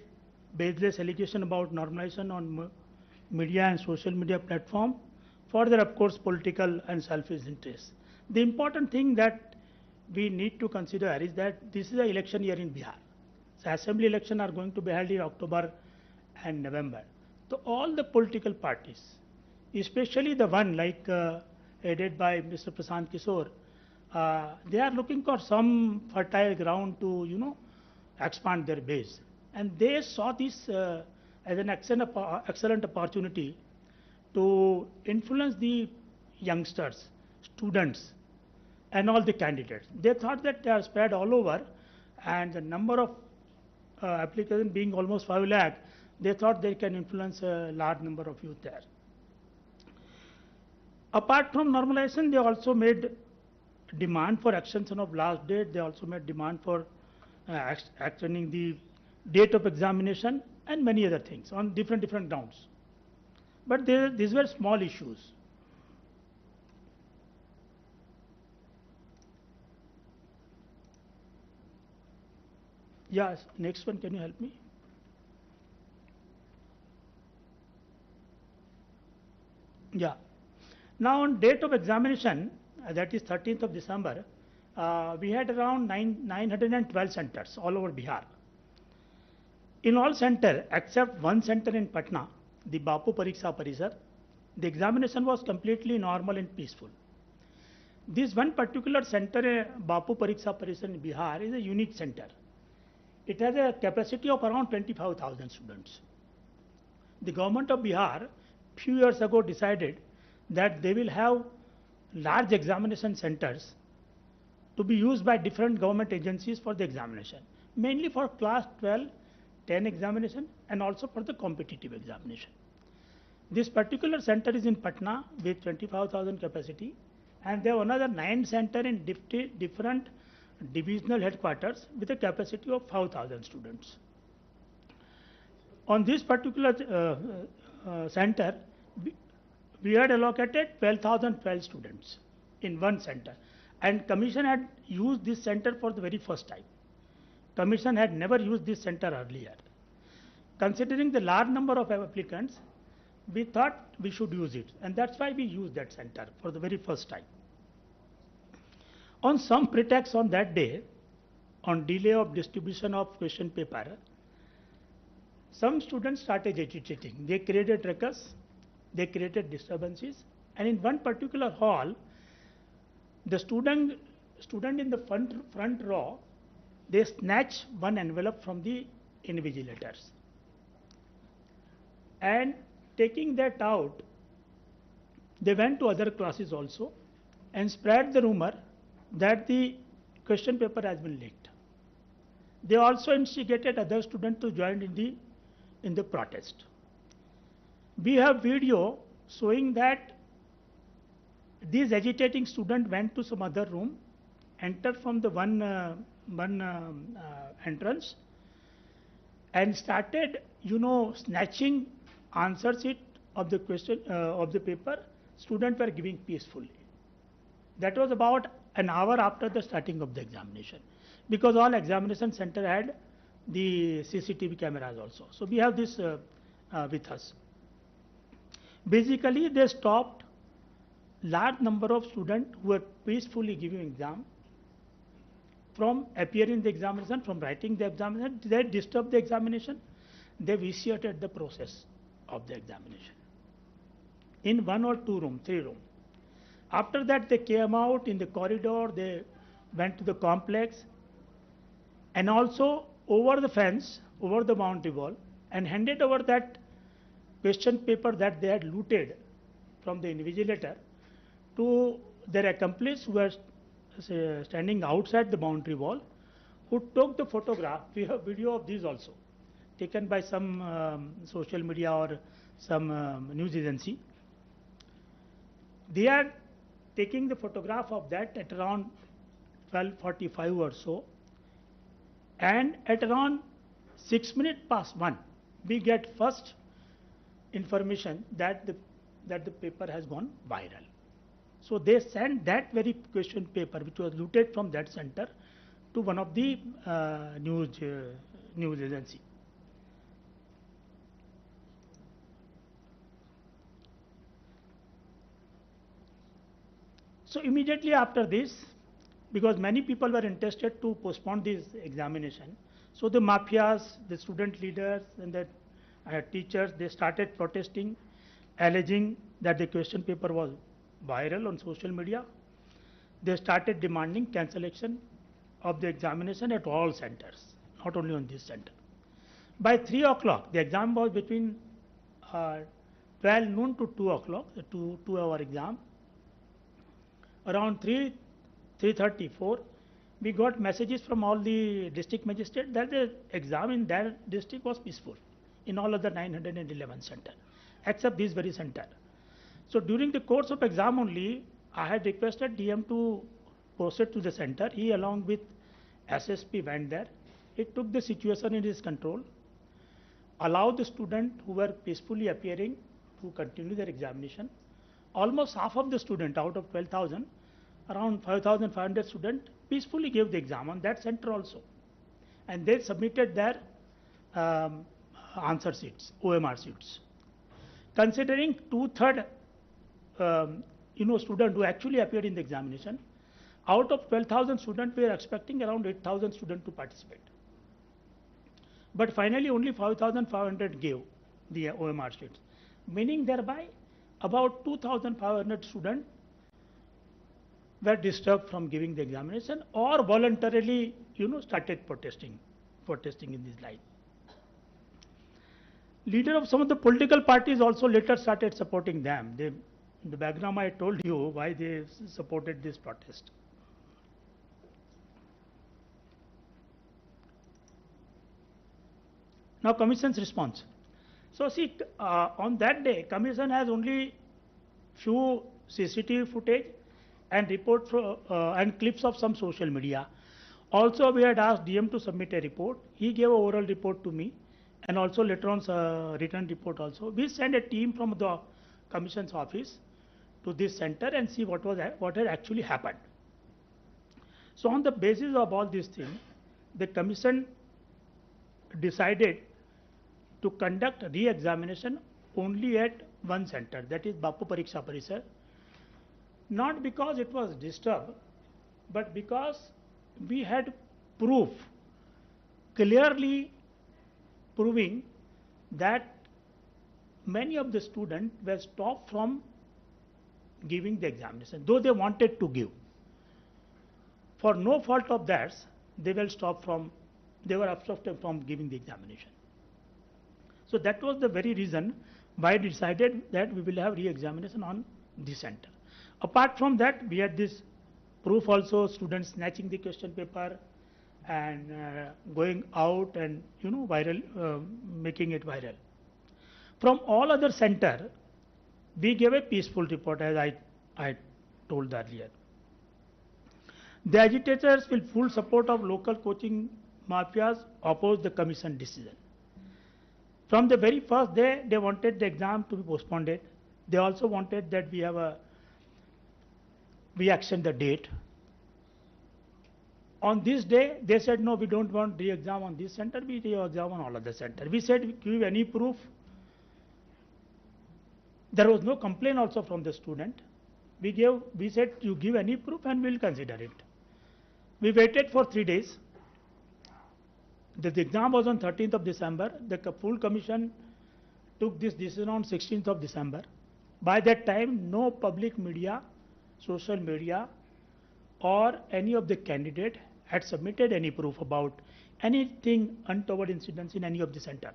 baseless allegation about normalization on media and social media platform for their, of course, political and selfish interests. The important thing that we need to consider is that this is an election year in Bihar. So assembly elections are going to be held in October and November. So all the political parties, especially the one like headed by Mr. Prashant Kishore, they are looking for some fertile ground to, expand their base. And they saw this as an excellent opportunity to influence the youngsters, students, and all the candidates. They thought that they are spread all over, and the number of applicants being almost 5 lakh, they thought they can influence a large number of youth there. Apart from normalization, they also made demand for extension of last date. They also made demand for extending the date of examination and many other things on different grounds. But these were small issues. Yes, next one, can you help me? Yeah. Now on date of examination, that is 13th of December, we had around 912 centers all over Bihar. In all centers except one center in Patna, the Bapu Pariksha Parisar, the examination was completely normal and peaceful. This one particular center, Bapu Pariksha Parisar in Bihar, is a unique center. It has a capacity of around 25,000 students. The government of Bihar few years ago decided that they will have large examination centers to be used by different government agencies for the examination, mainly for class 12, 10 examination and also for the competitive examination. This particular center is in Patna with 25,000 capacity, and they have another 9 center in different divisional headquarters with a capacity of 5,000 students. On this particular center, we had allocated 12,012 students in one center, and Commission had used this center for the very first time. Commission had never used this center earlier. Considering the large number of applicants, we thought we should use it, and that's why we used that center for the very first time. On some pretext on that day, on delay of distribution of question paper, some students started agitating. They created ruckus, they created disturbances, and in one particular hall, the student in the front row, they snatched one envelope from the invigilators. And taking that out, they went to other classes also and spread the rumor that the question paper has been leaked. They also instigated other students to join in the protest. We have video showing that these agitating students went to some other room, entered from the one entrance, and started, snatching answer sheet of the question of the paper. Students were giving peacefully. That was about an hour after the starting of the examination, because all examination center had the CCTV cameras also. So we have this with us. Basically, they stopped large number of students who were peacefully giving exam from appearing in the examination, from writing the examination. They disturbed the examination. They vitiated the process of the examination in 1 or 2 rooms, 3 rooms. After that, they came out in the corridor, they went to the complex, and also over the fence, over the boundary wall, and handed over that question paper that they had looted from the invigilator to their accomplice who were standing outside the boundary wall, who took the photograph. We have video of these also, taken by some social media or some news agency. They are taking the photograph of that at around 12:45 or so, and at around 6 minutes past 1, we get first information that the paper has gone viral. So they sent that very question paper, which was looted from that center, to one of the news agency. So immediately after this, because many people were interested to postpone this examination, so the mafias, the student leaders, and the teachers, they started protesting, alleging that the question paper was viral on social media. They started demanding cancellation of the examination at all centers, not only on this center. By 3 o'clock, the exam was between 12 noon to 2 o'clock, the 2-hour exam. Around 3:34, we got messages from all the district magistrates that the exam in their district was peaceful in all other 911 centers, except this very center. So during the course of exam only, I had requested DM to proceed to the center. He, along with SSP, went there. He took the situation in his control, allowed the students who were peacefully appearing to continue their examination. Almost half of the students out of 12,000, around 5,500 students peacefully gave the exam on that center also. And they submitted their answer sheets, OMR sheets. Considering 2/3 students who actually appeared in the examination, out of 12,000 students, we are expecting around 8,000 students to participate. But finally, only 5,500 gave the OMR sheets, meaning thereby about 2,500 students were disturbed from giving the examination, or voluntarily, started protesting in this line. Leader of some of the political parties also later started supporting them. In the background, I told you why they supported this protest. Now, Commission's response. So see, on that day, Commission has only few CCTV footage and report and clips of some social media. Also, we had asked DM to submit a report. He gave an oral report to me, and also later on written report also. We sent a team from the Commission's office to this center and see what had actually happened. So on the basis of all these things, the Commission decided to conduct re-examination only at one center, that is Bapu Pariksha Parisar. Not because it was disturbed, but because we had proof clearly proving that many of the students were stopped from giving the examination, though they wanted to give. For no fault of theirs, they were obstructed from giving the examination. So that was the very reason why I decided that we will have re-examination on this center. Apart from that, we had this proof also, students snatching the question paper and going out and viral, making it viral. From all other center, we gave a peaceful report, as I told earlier. The agitators with full support of local coaching mafias opposed the Commission decision. From the very first day, they wanted the exam to be postponed. They also wanted that we extend the date. On this day, they said, no, we don't want re-exam on this center, we re-exam on all other center. We said, give any proof. There was no complaint also from the student. We said, you give any proof and we'll consider it. We waited for 3 days. The exam was on 13th of December. The full commission took this decision on 16th of December. By that time, no public media, social media, or any of the candidate had submitted any proof about anything untoward incidents in any of the center.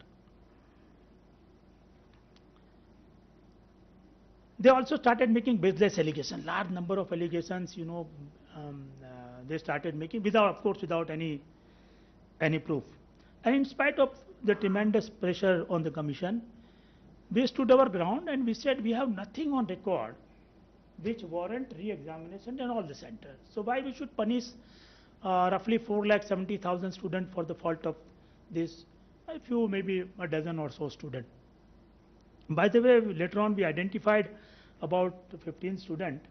They also started making baseless allegations, large number of allegations, they started making of course, without any proof. And in spite of the tremendous pressure on the Commission, we stood our ground and we said we have nothing on record which warrant re-examination in all the centers. So why we should punish roughly 4,70,000 students for the fault of this, a few, maybe a dozen or so students. By the way, later on we identified about 15 students,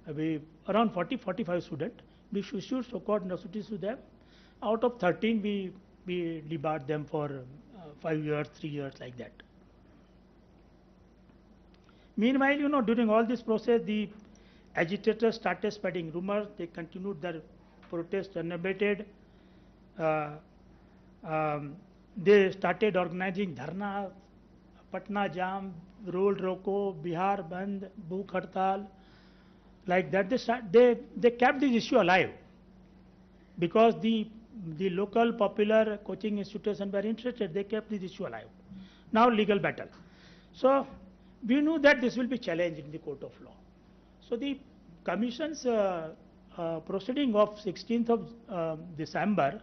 around 40-45 students. We issued so-called notices to them. Out of 13, we debarred them for 5 years, 3 years, like that. Meanwhile, during all this process, the agitators started spreading rumors. They continued their protest unabated. They started organizing dharna, Patna Jam, Road Roko, Bihar Band, Bhuk Hartal, like that. They kept this issue alive because the local popular coaching institutions were interested. They kept this issue alive. Now legal battle. So we knew that this will be challenged in the court of law. So the Commission's proceeding of 16th of December,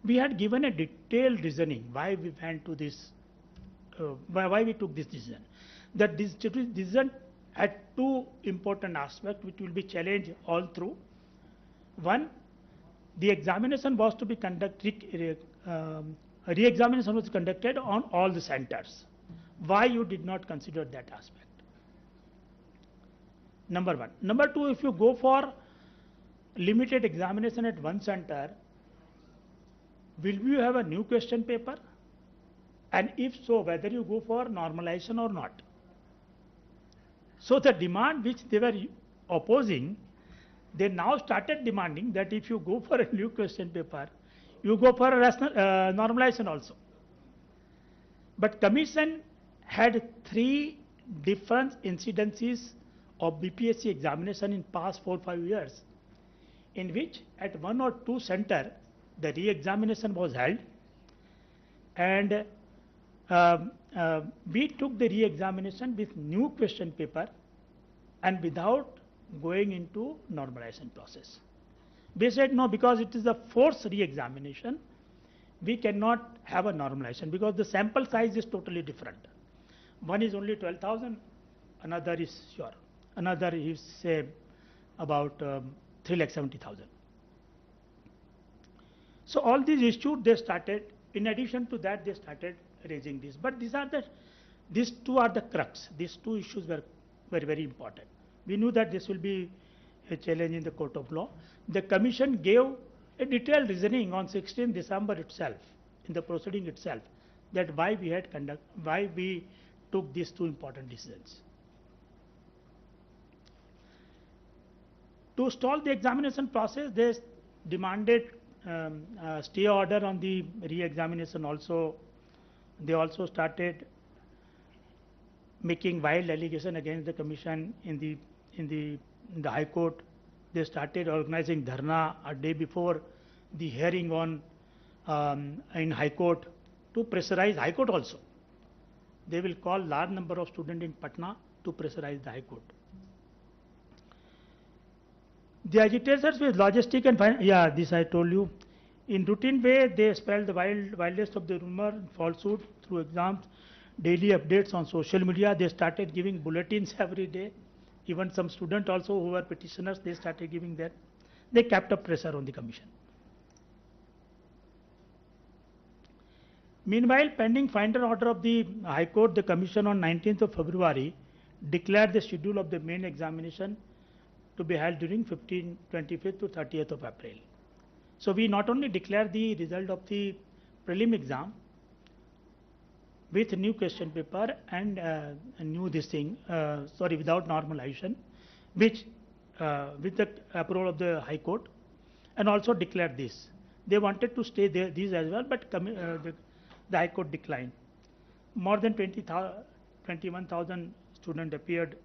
we had given a detailed reasoning why we went to this, why we took this decision. That this decision had two important aspects which will be challenged all through. One, the examination was to be conducted, re-examination was conducted on all the centers. Why you did not consider that aspect? Number one. Number two, if you go for limited examination at one center, will you have a new question paper? And if so, whether you go for normalization or not. So the demand which they were opposing, they now started demanding that if you go for a new question paper, you go for a normalization also. But Commission had 3 different incidences of BPSC examination in past 4-5 years, in which at 1 or 2 centers the re-examination was held, and we took the re-examination with new question paper and without going into normalization process. We said no, because it is a forced re-examination, we cannot have a normalization because the sample size is totally different. One is only 12,000, another is say about 3,70,000. So all these issues they started. In addition to that, they started raising this. But these two are the crux. These two issues were very important. We knew that this will be a challenge in the court of law. The commission gave a detailed reasoning on 16 December itself, in the proceeding itself, that why we took these two important decisions. To stall the examination process, they demanded stay order on the re-examination also. They also started making wild allegation against the commission in the High Court. They started organizing dharna a day before the hearing on in High Court to pressurize High Court also. They will call large number of students in Patna to pressurize the High Court. The agitators with logistic and this I told you. In routine way, they spread the wildest of the rumor, falsehood through exams, daily updates on social media. They started giving bulletins every day. Even some students also who were petitioners, they started giving that. They kept up pressure on the commission. Meanwhile, pending final order of the High Court, the commission on 19th of February declared the schedule of the main examination to be held during 25th to 30th of April. So we not only declare the result of the prelim exam with new question paper and without normalization, which with the approval of the High Court, and also declared this. They wanted to stay there, these as well, but the High Court declined. More than 21,000 students appeared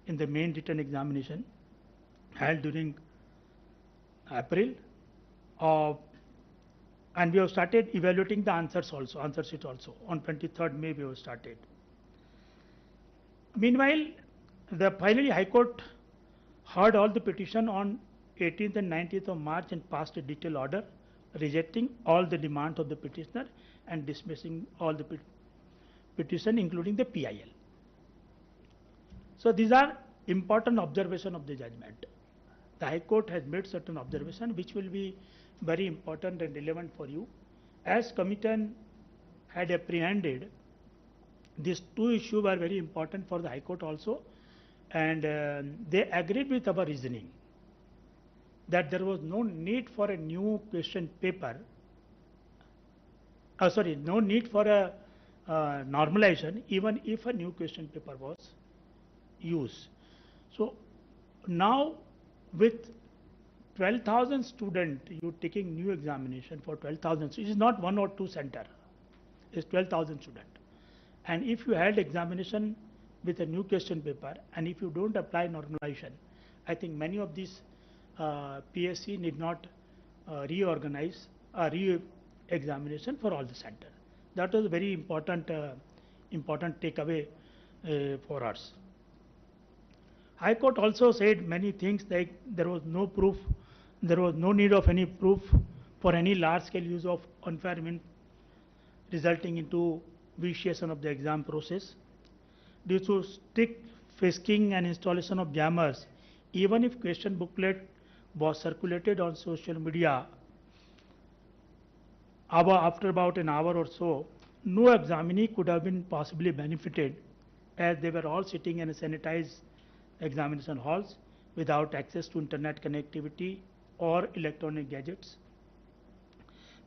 in the main written examination held during April, and we have started evaluating the answer sheet also. On 23rd May we have started. Meanwhile, finally High Court heard all the petition on 18th and 19th of March and passed a detailed order rejecting all the demands of the petitioner and dismissing all the petition, including the PIL. So these are important observations of the judgment. The High Court has made certain observations which will be very important and relevant for you. As Commission had apprehended, these two issues were very important for the High Court also, and they agreed with our reasoning that there was no need for a new question paper, no need for a normalization even if a new question paper was used. So now with 12,000 students, you taking new examination for 12,000. So it is not one or two center. It's 12,000 students. And if you held examination with a new question paper, and if you don't apply normalization, I think many of these PSC need not reorganize re-examination for all the center. That was a very important takeaway for us. High Court also said many things like there was no proof, there was no need of any proof for any large-scale use of unfair means resulting into vitiation of the exam process. Due to strict frisking and installation of jammers, even if question booklet was circulated on social media after about an hour or so, no examinee could have been possibly benefited, as they were all sitting in a sanitized examination halls without access to internet connectivity or electronic gadgets.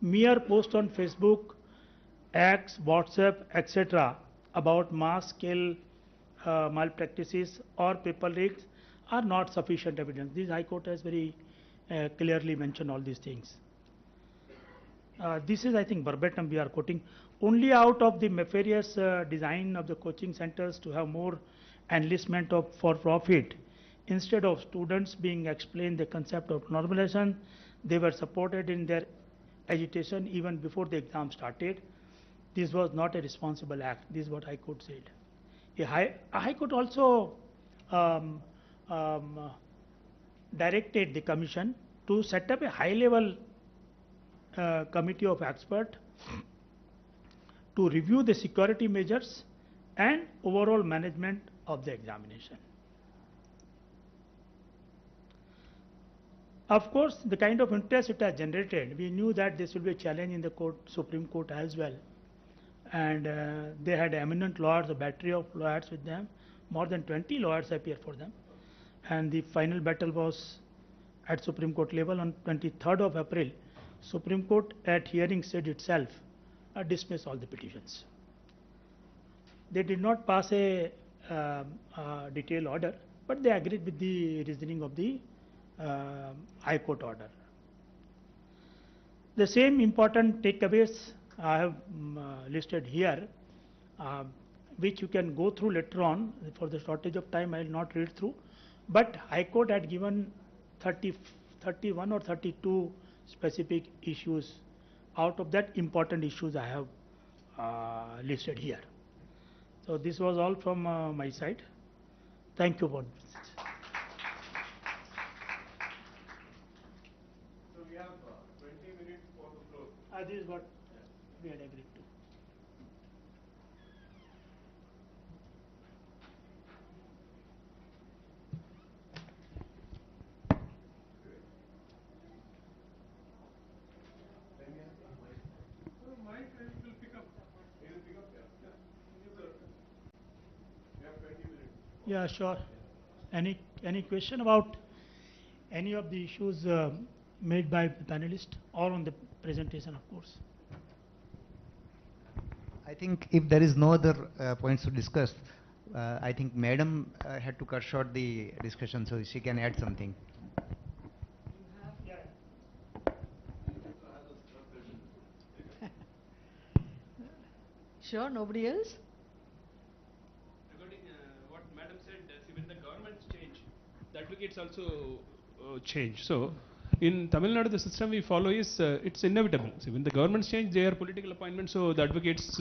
Mere post on Facebook, X, WhatsApp, etc. about mass scale malpractices or paper leaks are not sufficient evidence. This High Court has very clearly mentioned all these things. This is, I think, verbatim we are quoting. Only out of the nefarious design of the coaching centers to have more enlistment for profit, instead of students being explained the concept of normalization, they were supported in their agitation even before the exam started. This was not a responsible act. This is what High Court said. A High Court also directed the Commission to set up a high-level committee of experts to review the security measures and overall management of the examination. Of course, the kind of interest it has generated, we knew that this will be a challenge in the court, Supreme Court as well. And they had eminent lawyers, a battery of lawyers with them. More than 20 lawyers appeared for them. And the final battle was at Supreme Court level on 23rd of April. Supreme Court at hearing said itself dismiss all the petitions. They did not pass a detailed order, but they agreed with the reasoning of the High Court order. The same important takeaways I have listed here, which you can go through later on. For the shortage of time, I will not read through. But High Court had given 31 or 32 specific issues. Out of that, important issues I have listed here. So this was all from my side. Thank you for this. So we have 20 minutes for the floor. This is what we had agreed to. Yeah, sure. Any question about any of the issues made by the panelists or on the presentation, of course? I think if there is no other points to discuss, I think Madam had to cut short the discussion, so she can add something. Sure, nobody else? Regarding what Madam said, see, when the governments change, the advocates also change. So, in Tamil Nadu, the system we follow is it's inevitable. See, when the governments change, they are political appointments, so the advocates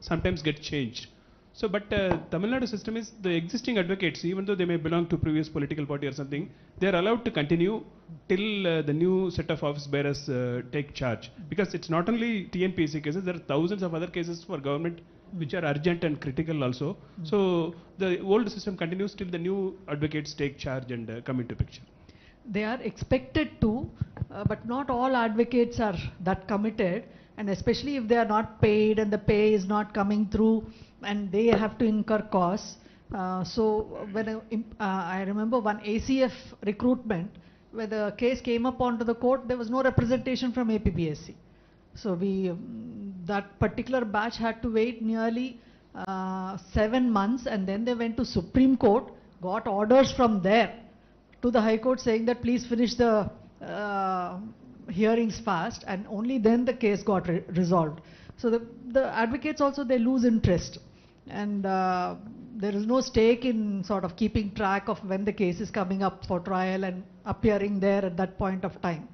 sometimes get changed. So, but Tamil Nadu system is the existing advocates, even though they may belong to previous political party or something, they are allowed to continue till the new set of office bearers take charge. Because it's not only TNPC cases, there are thousands of other cases for government which are urgent and critical also. So, the old system continues till the new advocates take charge and come into picture. They are expected to, but not all advocates are that committed, and especially if they are not paid and the pay is not coming through and they have to incur costs. So when I remember one ACF recruitment, where the case came up onto the court, there was no representation from APPSC. So that particular batch had to wait nearly 7 months, and then they went to Supreme Court, got orders from there to the High Court saying that please finish the hearings fast, and only then the case got resolved. So the advocates also, they lose interest, and there is no stake in sort of keeping track of when the case is coming up for trial and appearing there at that point of time.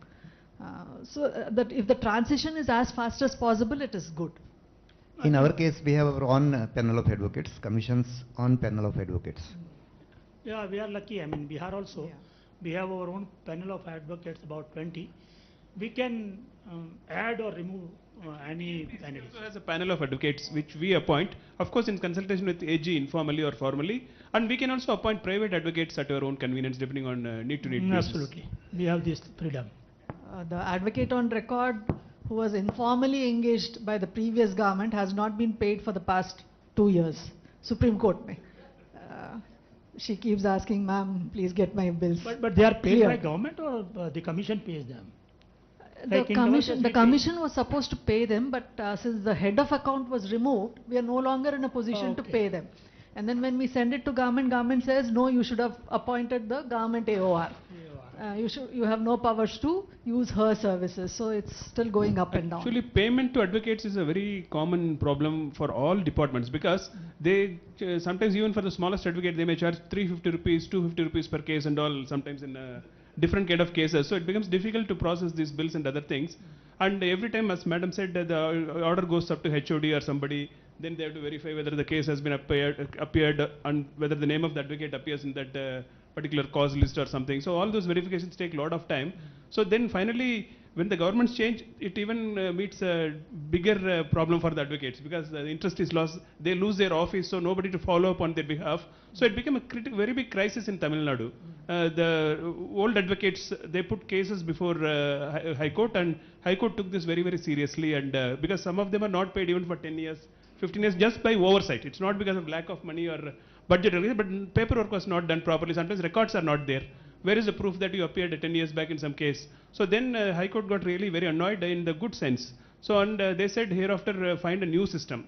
So that if the transition is as fast as possible, it is good. In our case, we have our own panel of advocates, commissions on panel of advocates. Yeah, we are lucky. I mean, Bihar also, Yeah. we have our own panel of advocates, about 20. We can add or remove any panelist. Also has a panel of advocates which we appoint, of course in consultation with AG informally or formally, and we can also appoint private advocates at our own convenience depending on need to need basis. Absolutely. We have this freedom. The advocate on record who was informally engaged by the previous government has not been paid for the past 2 years. Supreme Court mein. She keeps asking, ma'am, please get my bills. But they are paid cleared. by government, or the commission pays them? The Like in our case, we pay. commission was supposed to pay them, but since the head of account was removed, we are no longer in a position to Okay. pay them. And then when we send it to government says, no, you should have appointed the government AOR. You have no powers to use her services. So it's still going up and down. Actually, payment to advocates is a very common problem for all departments, because they sometimes even for the smallest advocate they may charge 350 rupees, 250 rupees per case and all, sometimes in different kind of cases. So it becomes difficult to process these bills and other things. And every time, as Madam said, the order goes up to HOD or somebody, then they have to verify whether the case has been appeared and whether the name of the advocate appears in that particular cause list or something. So all those verifications take a lot of time. So then finally, when the governments change, it even meets a bigger problem for the advocates, because the interest is lost. They lose their office, so nobody to follow up on their behalf. So it became a very big crisis in Tamil Nadu. The old advocates, they put cases before High Court, and High Court took this very seriously, and because some of them are not paid even for 10 years, 15 years, just by oversight. It's not because of lack of money or budget, but paperwork was not done properly. Sometimes records are not there. Where is the proof that you appeared 10 years back in some case? So then High Court got really very annoyed in the good sense. So and they said hereafter find a new system,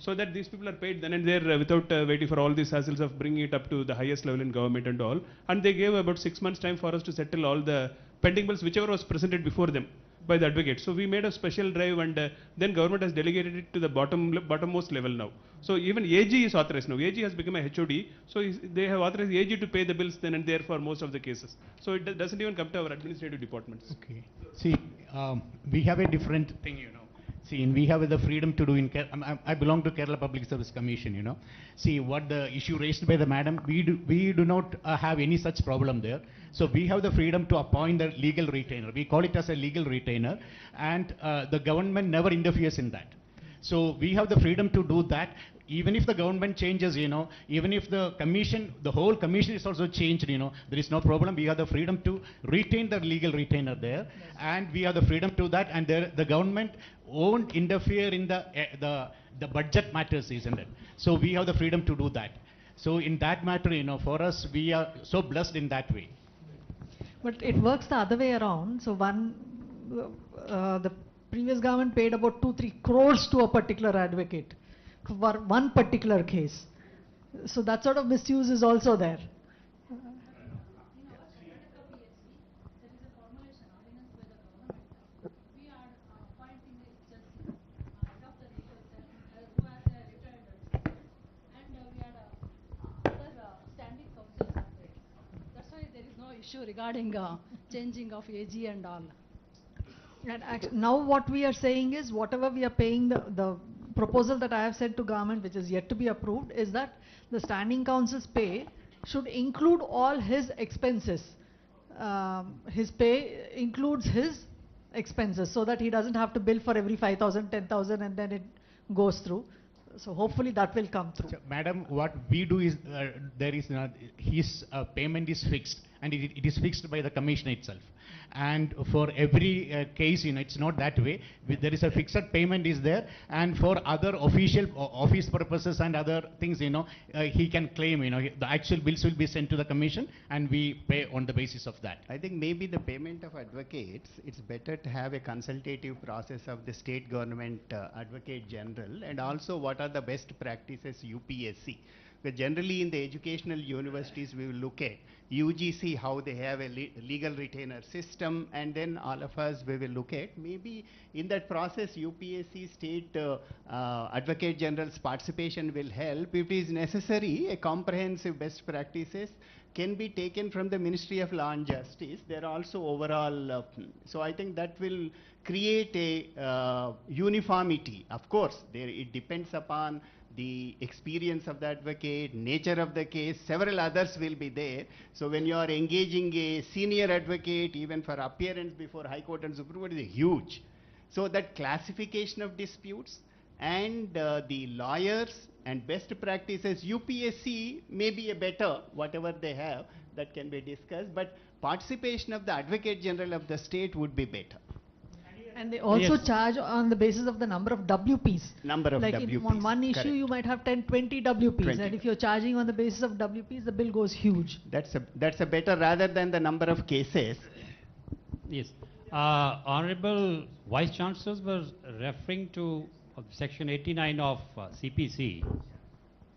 so that these people are paid then and there without waiting for all these hassles of bringing it up to the highest level in government and all. And they gave about 6 months time for us to settle all the pending bills whichever was presented before them by the advocate. So we made a special drive, and then government has delegated it to the bottommost level now. So even AG is authorized now. AG has become a HOD, so they have authorized AG to pay the bills then and there for most of the cases. So it doesn't even come to our administrative departments. Okay. See, we have a different thing, See, we have the freedom to do I belong to Kerala Public Service Commission, See, what the issue raised by the madam, we do not have any such problem there. So we have the freedom to appoint the legal retainer. We call it as a legal retainer, and the government never interferes in that. So we have the freedom to do that. Even if the government changes, even if the commission, the whole commission is also changed, there is no problem. We have the freedom to retain the legal retainer there, and we have the freedom to that, and the government won't interfere in the budget matters, isn't it? So we have the freedom to do that. So in that matter, for us, we are so blessed in that way. But it works the other way around. So the previous government paid about 2-3 crores to a particular advocate for one particular case. So that sort of misuse is also there. Issue regarding changing of AG and all. And now what we are saying is, whatever we are paying, the proposal that I have sent to government, which is yet to be approved, is that the standing council's pay should include all his expenses. His pay includes his expenses, so that he doesn't have to bill for every 5,000, 10,000, and then it goes through. So hopefully that will come through. So, madam, what we do is, there is his payment is fixed, and it is fixed by the commission itself. And for every case, it's not that way. There is a fixed payment is there, and for other official office purposes and other things, he can claim, the actual bills will be sent to the commission, and we pay on the basis of that. I think maybe the payment of advocates, it's better to have a consultative process of the state government advocate general, and also what are the best practices UPSC. Because generally in the educational universities we will look at UGC, how they have a legal retainer system, and then all of us we will look at maybe in that process UPSC state advocate general's participation will help. If it is necessary, a comprehensive best practices can be taken from the Ministry of Law and Justice. There are also overall, so I think that will create a uniformity. Of course, it depends upon the experience of the advocate, nature of the case, several others will be there. So when you are engaging a senior advocate, even for appearance before High Court and Supreme Court, is huge. So that classification of disputes and the lawyers and best practices, UPSC may be a better, whatever they have, that can be discussed, but participation of the Advocate General of the state would be better. And they also charge on the basis of the number of WPs. Number of like WPs. On one issue, correct. you might have 10, 20 WPs. 20. And if you're charging on the basis of WPs, the bill goes huge. That's a better rather than the number of cases. Yes. Honorable Vice Chancellors were referring to Section 89 of CPC,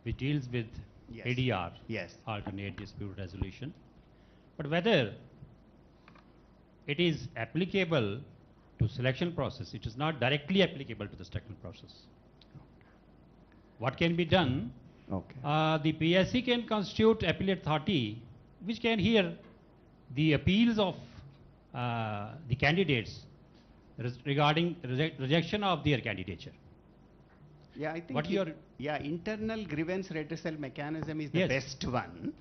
which deals with Yes. ADR, Yes. Alternate Dispute Resolution. But whether it is applicable to selection process, it is not directly applicable to the selection process. What can be done? Okay. The PSC can constitute appellate authority, which can hear the appeals of the candidates regarding rejection of their candidature. Yeah, I think What your internal grievance redressal mechanism is the Yes. best one.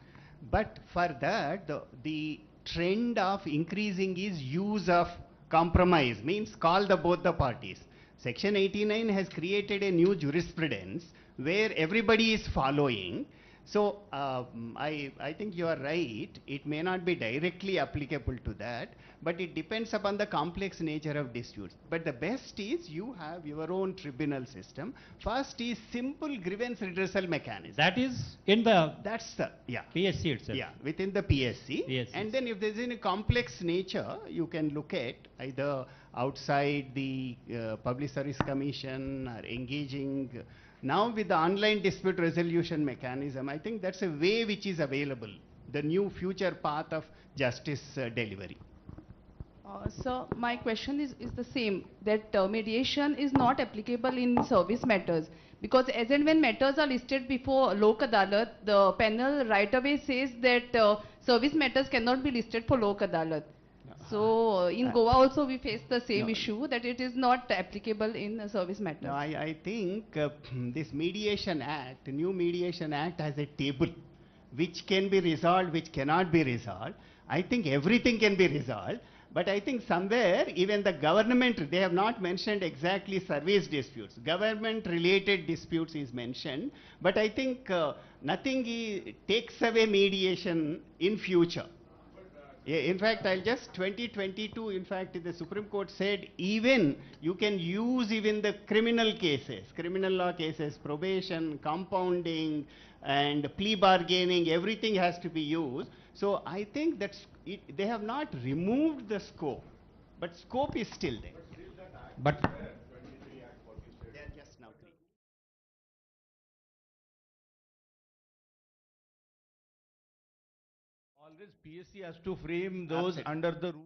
But for that, the trend of increasing is use of compromise, means call both the parties. Section 89 has created a new jurisprudence where everybody is following. So I think you are right. It may not be directly applicable to that, but it depends upon the complex nature of disputes. But the best is you have your own tribunal system. First is simple grievance redressal mechanism. That is in the That's the, yeah. PSC itself. Yeah, within the PSC. PSC. And then if there's any complex nature, you can look at either outside the Public Service Commission or engaging. Now with the online dispute resolution mechanism, I think that's a way which is available, the new future path of justice delivery. So my question is the same, that mediation is not applicable in service matters, because as and when matters are listed before Lok Adalat, the panel right away says that service matters cannot be listed for Lok Adalat. So in Goa also we face the same issue, that it is not applicable in service matters. No, I think this Mediation Act, the new Mediation Act has a table which can be resolved, which cannot be resolved. I think everything can be resolved. But I think somewhere, even the government, they have not mentioned exactly service disputes. Government-related disputes is mentioned. But I think nothing takes away mediation in future. In fact, 2022, in fact, the Supreme Court said even you can use even the criminal cases, criminal law cases, probation, compounding, and plea bargaining, everything has to be used. So I think they have not removed the scope, but scope is still there. But they are just now three. Always PSC has to frame those Absolutely. under the rule.